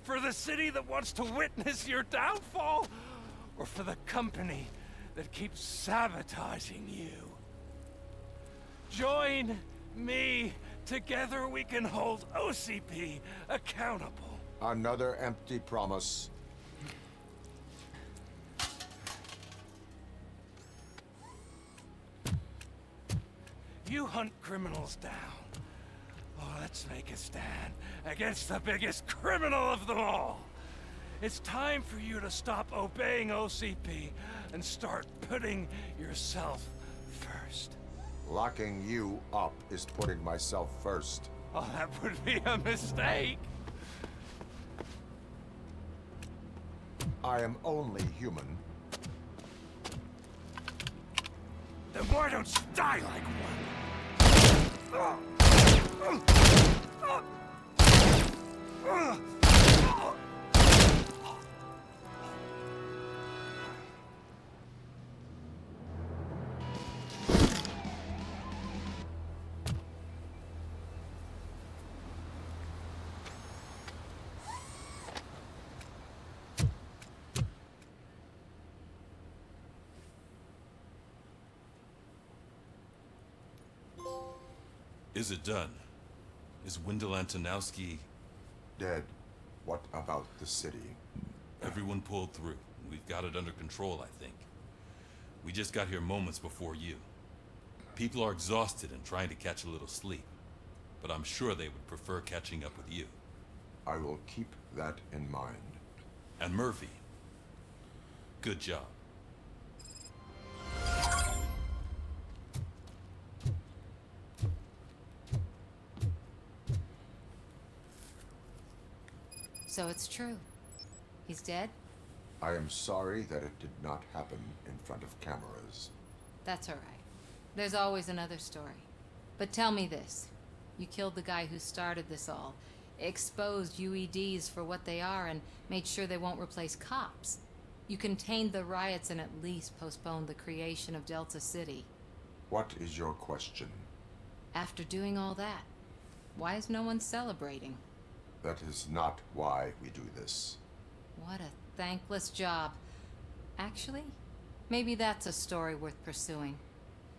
For the city that wants to witness your downfall? Or for the company that keeps sabotaging you? Join me. Together we can hold OCP accountable. Another empty promise. You hunt criminals down. Oh, let's make a stand against the biggest criminal of them all. It's time for you to stop obeying OCP and start putting yourself first. Locking you up is putting myself first. Oh, that would be a mistake. I am only human. Then why don't you die like one? Is it done? Is Wendell Antonowski... dead? What about the city? Everyone pulled through. We've got it under control, I think. We just got here moments before you. People are exhausted and trying to catch a little sleep. But I'm sure they would prefer catching up with you. I will keep that in mind. And Murphy, good job. So it's true. He's dead? I am sorry that it did not happen in front of cameras. That's all right. There's always another story. But tell me this. You killed the guy who started this all, exposed UEDs for what they are, and made sure they won't replace cops. You contained the riots and at least postponed the creation of Delta City. What is your question? After doing all that, why is no one celebrating? That is not why we do this. What a thankless job. Actually, maybe that's a story worth pursuing.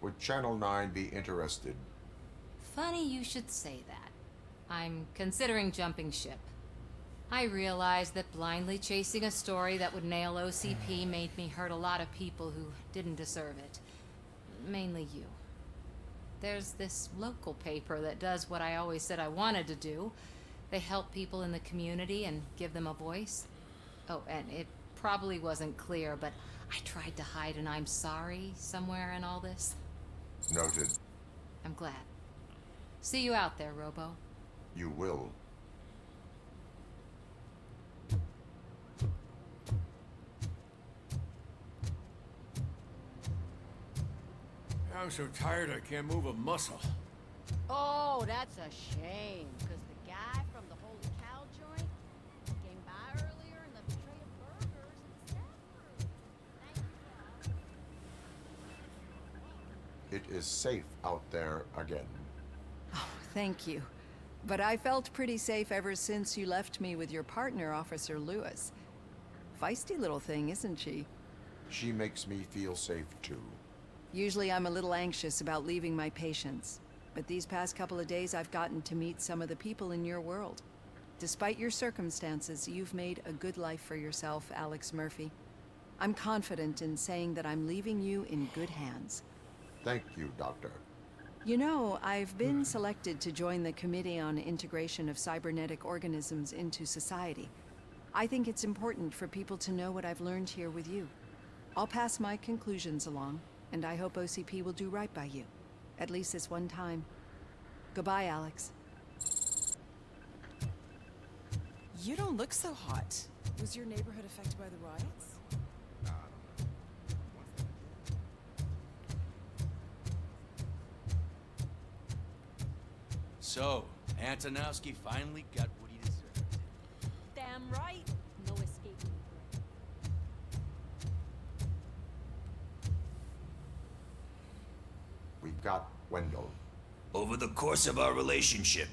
Would Channel 9 be interested? Funny you should say that. I'm considering jumping ship. I realized that blindly chasing a story that would nail OCP made me hurt a lot of people who didn't deserve it. Mainly you. There's this local paper that does what I always said I wanted to do. They help people in the community and give them a voice. Oh, and it probably wasn't clear, but I tried to hide an I'm sorry somewhere in all this. Noted. I'm glad. See you out there, Robo. You will. I'm so tired I can't move a muscle. Oh, that's a shame, because the guy from the Holy Cow joint came by earlier and left a tray of burgers in the staff room. Thank you. It is safe out there again. Oh, thank you. But I felt pretty safe ever since you left me with your partner, Officer Lewis. Feisty little thing, isn't she? She makes me feel safe too. Usually I'm a little anxious about leaving my patients. But these past couple of days I've gotten to meet some of the people in your world. Despite your circumstances, you've made a good life for yourself, Alex Murphy. I'm confident in saying that I'm leaving you in good hands. Thank you, Doctor. You know, I've been selected to join the Committee on Integration of Cybernetic Organisms into Society. I think it's important for people to know what I've learned here with you. I'll pass my conclusions along, and I hope OCP will do right by you. At least this one time. Goodbye, Alex. You don't look so hot. Was your neighborhood affected by the riots? So, Antonowski finally got what he deserved. Damn right. No escaping. We got Wendell. Over the course of our relationship,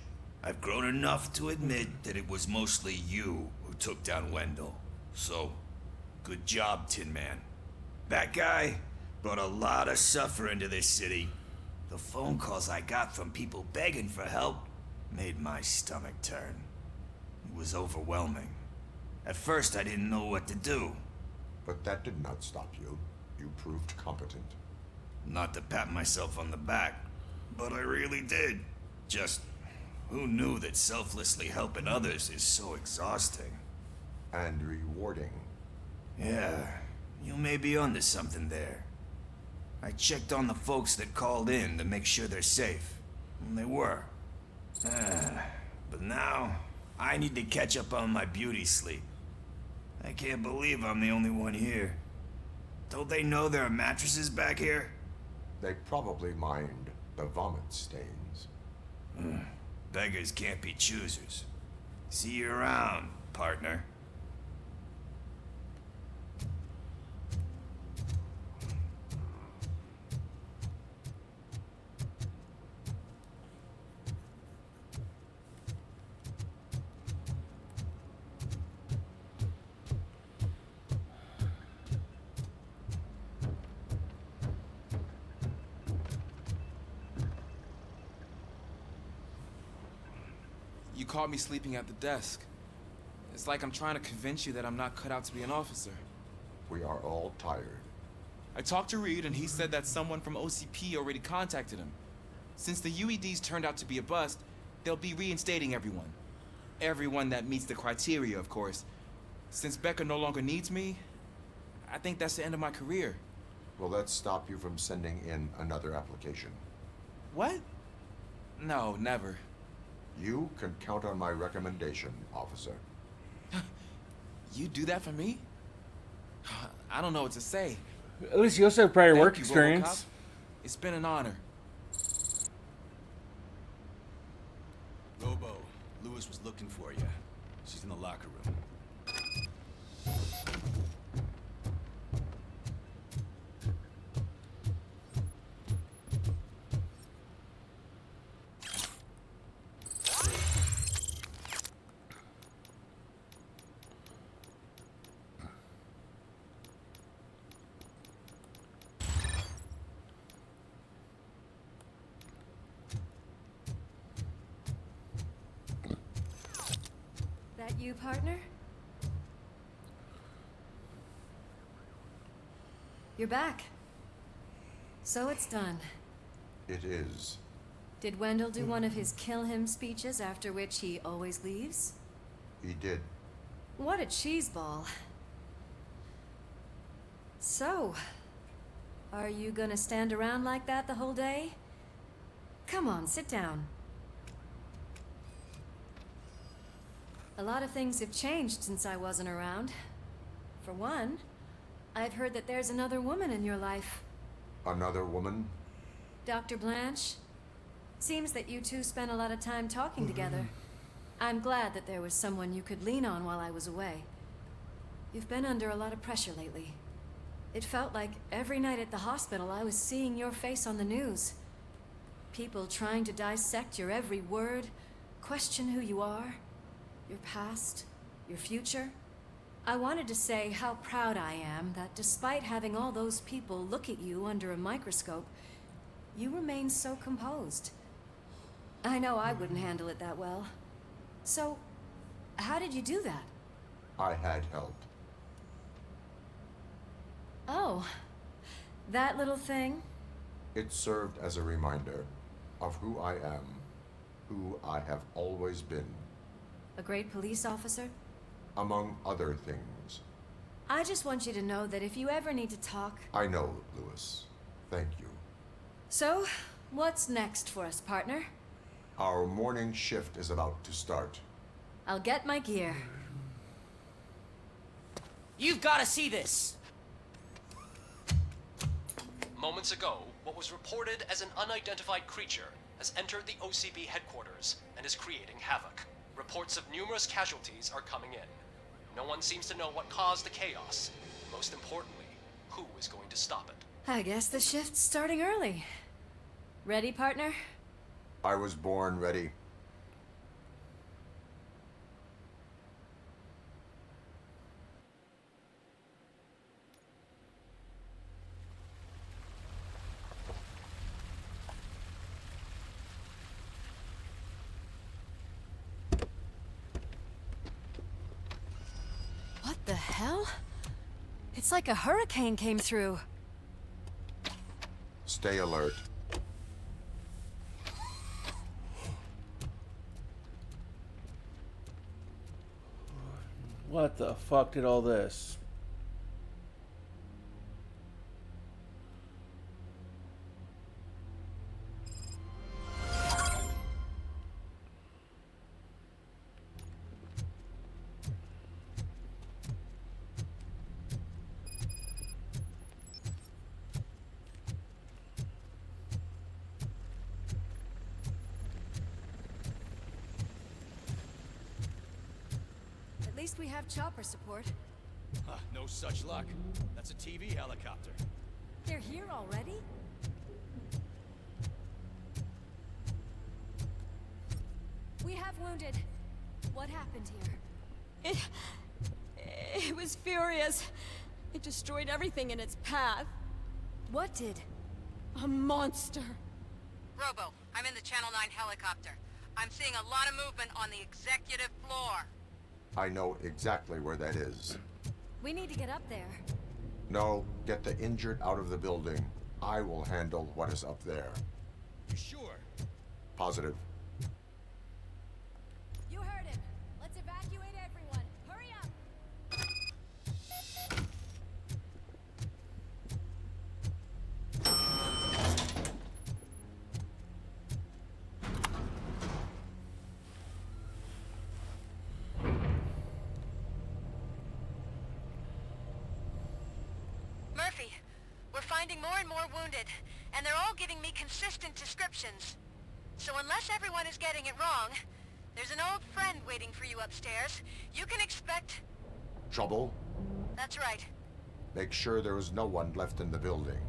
I've grown enough to admit that it was mostly you who took down Wendell. So, good job, Tin Man. That guy brought a lot of suffering to this city. The phone calls I got from people begging for help made my stomach turn. It was overwhelming. At first, I didn't know what to do. But that did not stop you. You proved competent. Not to pat myself on the back, but I really did. Just, who knew that selflessly helping others is so exhausting? And rewarding. Yeah, you may be onto something there. I checked on the folks that called in to make sure they're safe. And they were. But now, I need to catch up on my beauty sleep. I can't believe I'm the only one here. Don't they know there are mattresses back here? They probably mind the vomit stains. Beggars can't be choosers. See you around, partner. You caught me sleeping at the desk. It's like I'm trying to convince you that I'm not cut out to be an officer. We are all tired. I talked to Reed and he said that someone from OCP already contacted him. Since the UEDs turned out to be a bust, they'll be reinstating everyone. Everyone that meets the criteria, of course. Since Becca no longer needs me, I think that's the end of my career. Will that stop you from sending in another application? What? No, never. You can count on my recommendation, officer. You do that for me? I don't know what to say. At least you also have prior work Thank you, experience. RoboCop. It's been an honor. Robo, Lewis was looking for you. She's in the locker room. That you, partner? You're back. So it's done. It is. Did Wendell do one of his kill him speeches after which he always leaves? He did. What a cheeseball. So, are you gonna stand around like that the whole day? Come on, sit down. A lot of things have changed since I wasn't around. For one, I've heard that there's another woman in your life. Another woman? Dr. Blanche? Seems that you two spent a lot of time talking together. I'm glad that there was someone you could lean on while I was away. You've been under a lot of pressure lately. It felt like every night at the hospital I was seeing your face on the news. People trying to dissect your every word, question who you are, your past, your future. I wanted to say how proud I am that despite having all those people look at you under a microscope, you remain so composed. I know I wouldn't handle it that well. So, how did you do that? I had help. Oh, that little thing? It served as a reminder of who I am, who I have always been. A great police officer? Among other things. I just want you to know that if you ever need to talk... I know, Lewis. Thank you. So, what's next for us, partner? Our morning shift is about to start. I'll get my gear. You've got to see this! Moments ago, what was reported as an unidentified creature has entered the OCB headquarters and is creating havoc. Reports of numerous casualties are coming in. No one seems to know what caused the chaos. Most importantly, who is going to stop it? I guess the shift's starting early. Ready, partner? I was born ready. What the hell? It's like a hurricane came through. Stay alert. What the fuck did all this? At least we have chopper support. Huh, no such luck. That's a TV helicopter. They're here already? We have wounded. What happened here? It was furious. It destroyed everything in its path. What did? A monster. Robo, I'm in the Channel 9 helicopter. I'm seeing a lot of movement on the executive floor. I know exactly where that is. We need to get up there. No, get the injured out of the building. I will handle what is up there. You sure? Positive. You heard him. Let's evacuate everyone. Hurry up! Murphy, we're finding more and more wounded, and they're all giving me consistent descriptions. So unless everyone is getting it wrong, there's an old friend waiting for you upstairs. You can expect... Trouble? That's right. Make sure there is no one left in the building.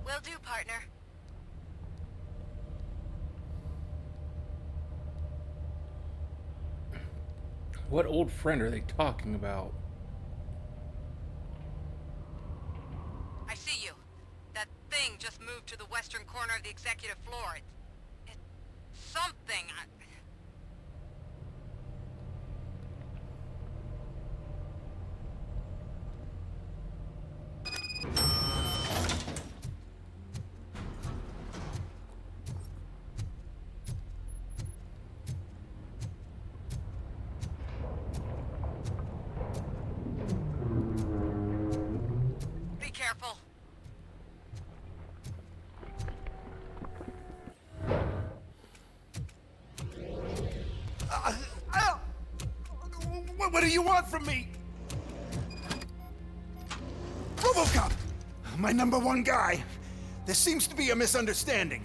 Will do, partner. What old friend are they talking about? I see you. That thing just moved to the western corner of the executive floor. It's something. Be careful. What do you want from me? RoboCop! My #1 guy. There seems to be a misunderstanding.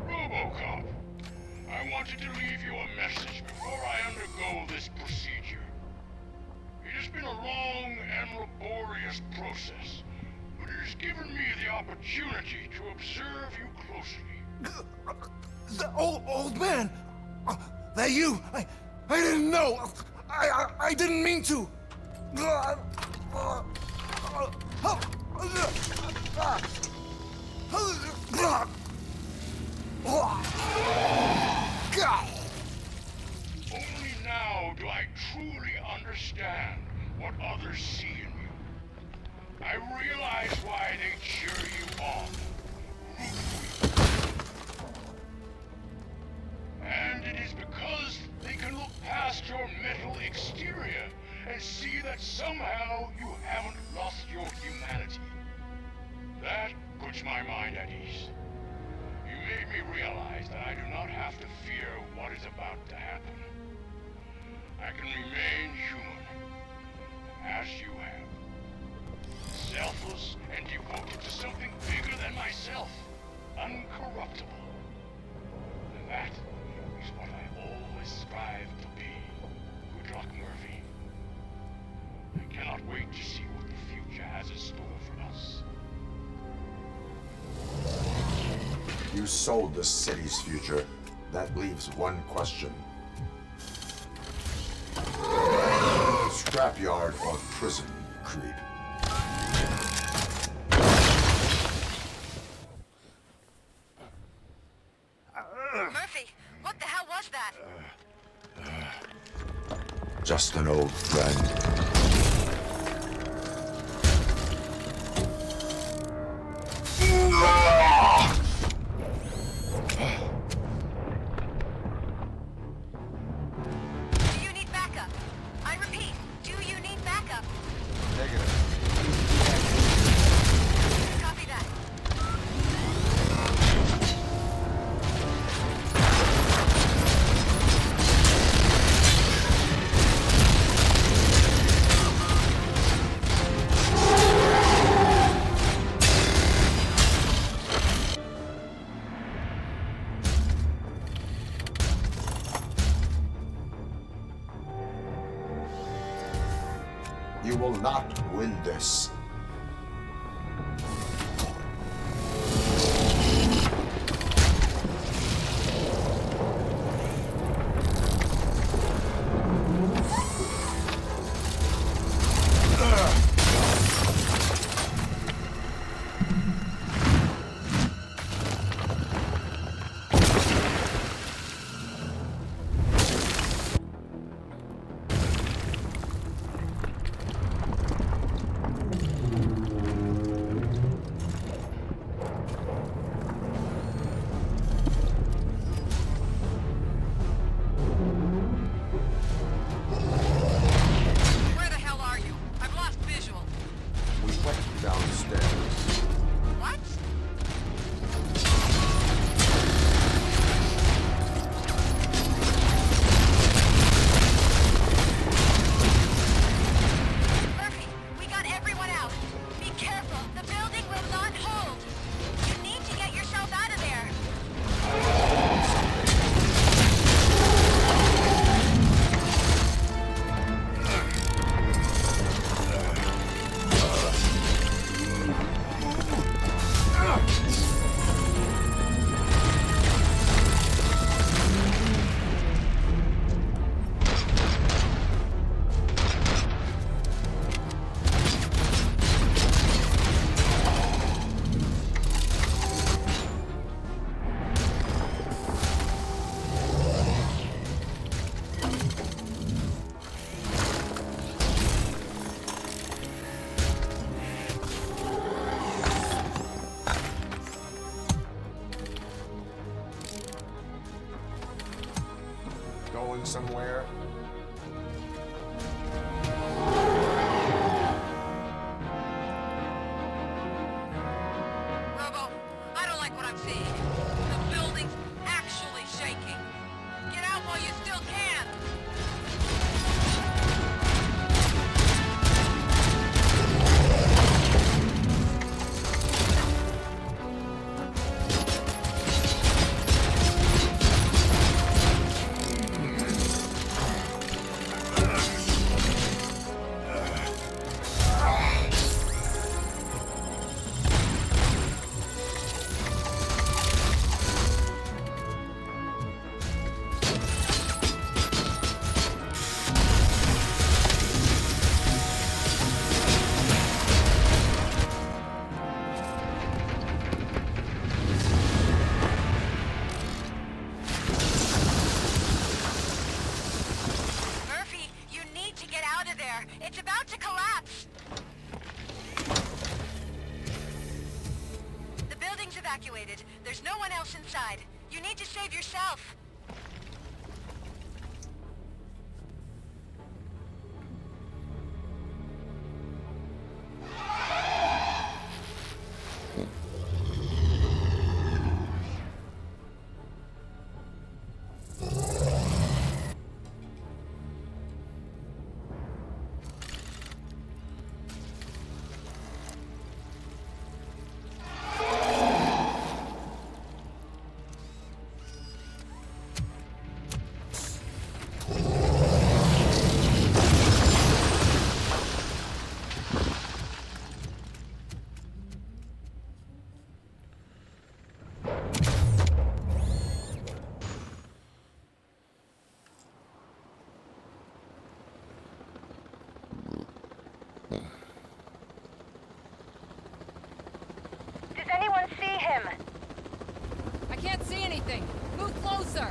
RoboCop, I wanted to leave you a message before I undergo this procedure. It has been a long and laborious process, but it has given me the opportunity to observe you closely. The old man! That you? I didn't know! I didn't mean to! Only now do I truly understand what others see in you. I realize why they cheer you on. And it is because they can look past your metal exterior and see that somehow you haven't lost your humanity. That puts my mind at ease. You made me realize that I do not have to fear what is about to happen. I can remain human, as you have. selfless and devoted to something bigger than myself. Uncorruptible. And that is what I always strive to be. Good luck, Murphy. I cannot wait to see what the future has in store for us. You sold the city's future. That leaves one question. Scrapyard or prison, creep? Murphy, what the hell was that? Just an old friend. Do you need backup? I repeat, do you need backup? Negative. Copy that. You will not win this. Where the hell are you? I've lost visual. We went downstairs. What? Murphy, we got everyone out. Be careful. The building will not hold. You need to get yourself out of there. Going somewhere? Robo, I don't like what I'm seeing. The building's actually shaking. Get out while you still can. Murphy, you need to get out of there. It's about to collapse. The building's evacuated. There's no one else inside. You need to save yourself. sir.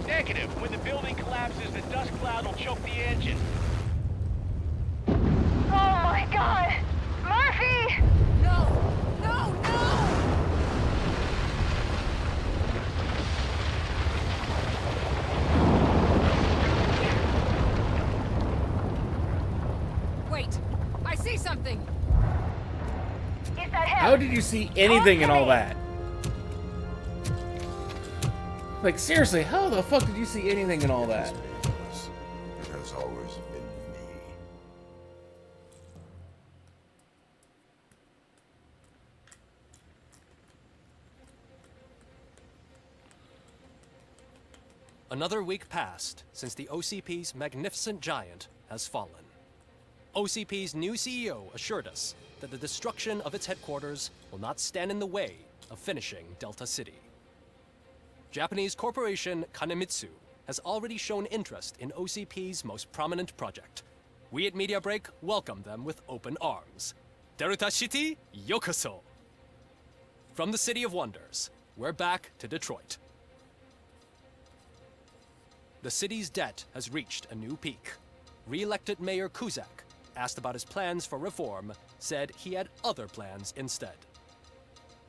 Negative. When the building collapses, the dust cloud will choke the engine. Oh my god! Murphy! No! No! No! Wait! I see something! Is that him? How did you see anything in all that? Like, seriously, how the fuck did you see anything in all that? It has always been me. Another week passed since the OCP's magnificent giant has fallen. OCP's new CEO assured us that the destruction of its headquarters will not stand in the way of finishing Delta City. Japanese corporation Kanemitsu has already shown interest in OCP's most prominent project. We at Media Break welcome them with open arms. Delta City, yokoso! From the City of Wonders, we're back to Detroit. The city's debt has reached a new peak. Re-elected Mayor Kuzak, asked about his plans for reform, said he had other plans instead.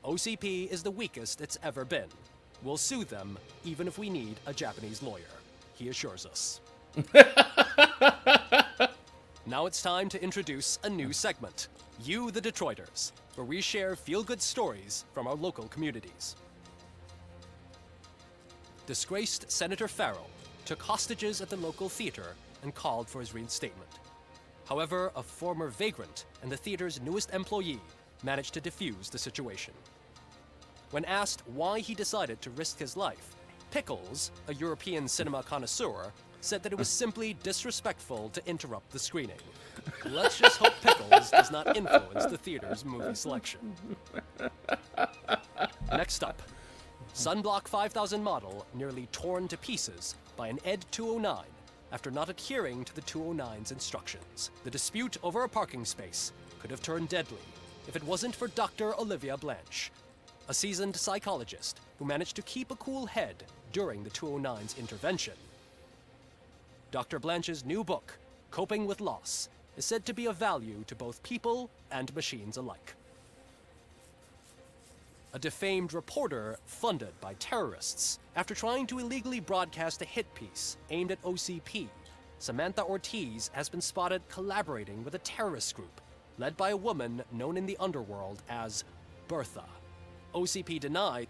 OCP is the weakest it's ever been. We'll sue them, even if we need a Japanese lawyer, he assures us. Now it's time to introduce a new segment, You the Detroiters, where we share feel-good stories from our local communities. Disgraced Senator Farrell took hostages at the local theater and called for his reinstatement. However, a former vagrant and the theater's newest employee managed to defuse the situation. When asked why he decided to risk his life, Pickles, a European cinema connoisseur, said that it was simply disrespectful to interrupt the screening. Let's just hope Pickles does not influence the theater's movie selection. Next up, Sunblock 5000 model nearly torn to pieces by an ED 209 after not adhering to the 209's instructions. The dispute over a parking space could have turned deadly if it wasn't for Dr. Olivia Blanche, a seasoned psychologist who managed to keep a cool head during the 209's intervention. Dr. Blanche's new book, Coping with Loss, is said to be of value to both people and machines alike. A defamed reporter funded by terrorists after trying to illegally broadcast a hit piece aimed at OCP, Samantha Ortiz has been spotted collaborating with a terrorist group led by a woman known in the underworld as Bertha. OCP denied.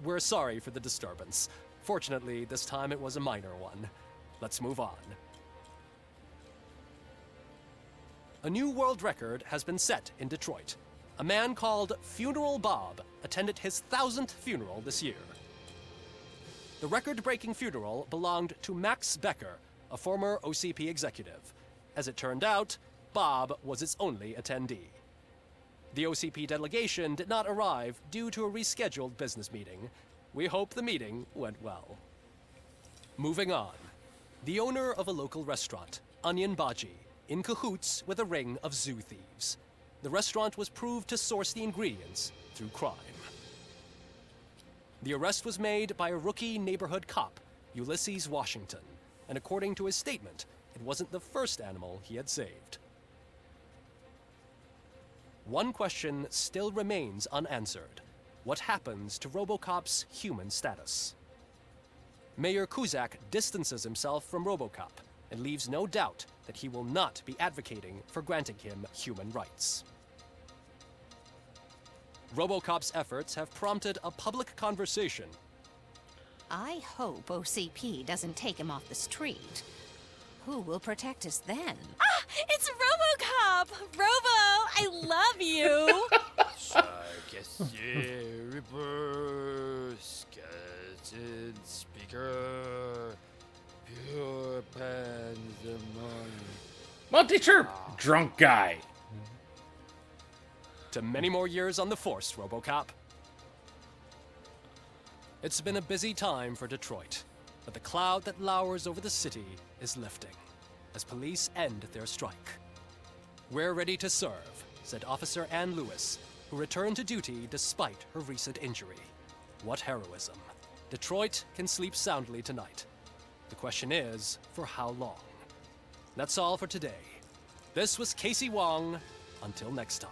We're sorry for the disturbance. Fortunately, this time it was a minor one. Let's move on. A new world record has been set in Detroit. A man called Funeral Bob attended his 1000th funeral this year. The record-breaking funeral belonged to Max Becker, a former OCP executive. As it turned out, Bob was its only attendee. The OCP delegation did not arrive due to a rescheduled business meeting. We hope the meeting went well. Moving on. The owner of a local restaurant, Onion Baji, in cahoots with a ring of zoo thieves. The restaurant was proved to source the ingredients through crime. The arrest was made by a rookie neighborhood cop, Ulysses Washington, and according to his statement, it wasn't the first animal he had saved. One question still remains unanswered. What happens to RoboCop's human status? Mayor Kuzak distances himself from RoboCop and leaves no doubt that he will not be advocating for granting him human rights. RoboCop's efforts have prompted a public conversation. I hope OCP doesn't take him off the street. Who will protect us then? Ah! It's RoboCop! Robo, I love you! Skeleton speaker, pure pandemonium. Monty Chirp, drunk guy. To many more years on the force, RoboCop. It's been a busy time for Detroit, but the cloud that lowers over the city is lifting as police end their strike. We're ready to serve, said Officer Ann Lewis, who returned to duty despite her recent injury. What heroism. Detroit can sleep soundly tonight. The question is, for how long? That's all for today. This was Casey Wong. Until next time.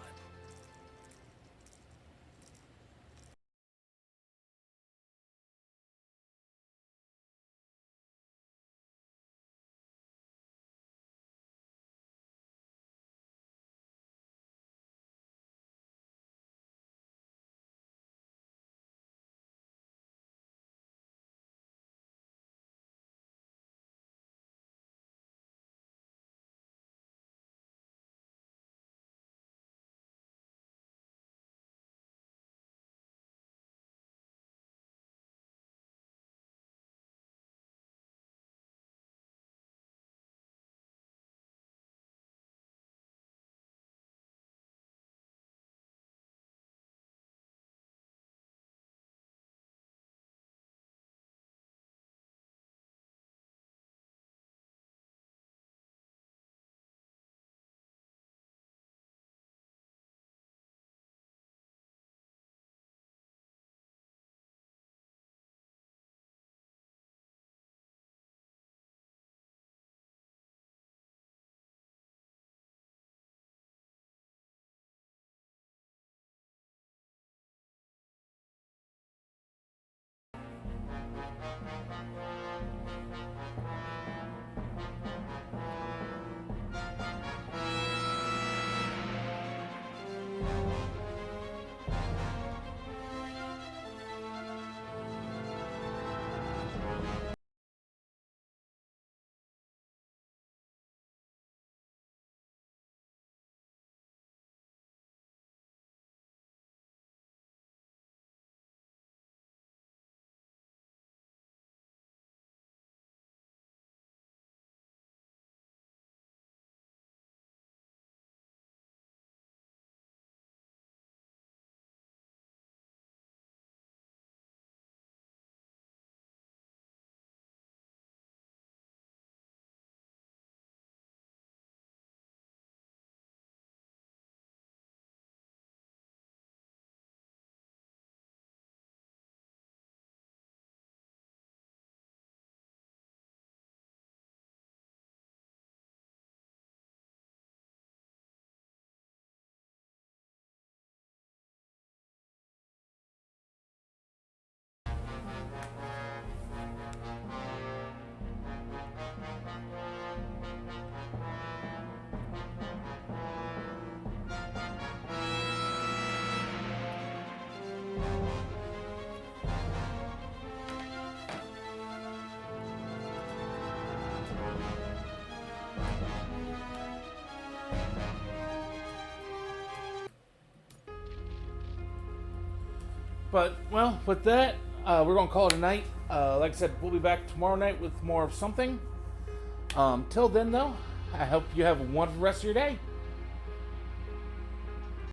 But, well, with that, we're going to call it a night. Like I said, we'll be back tomorrow night with more of something. Till then, though, I hope you have a wonderful rest of your day.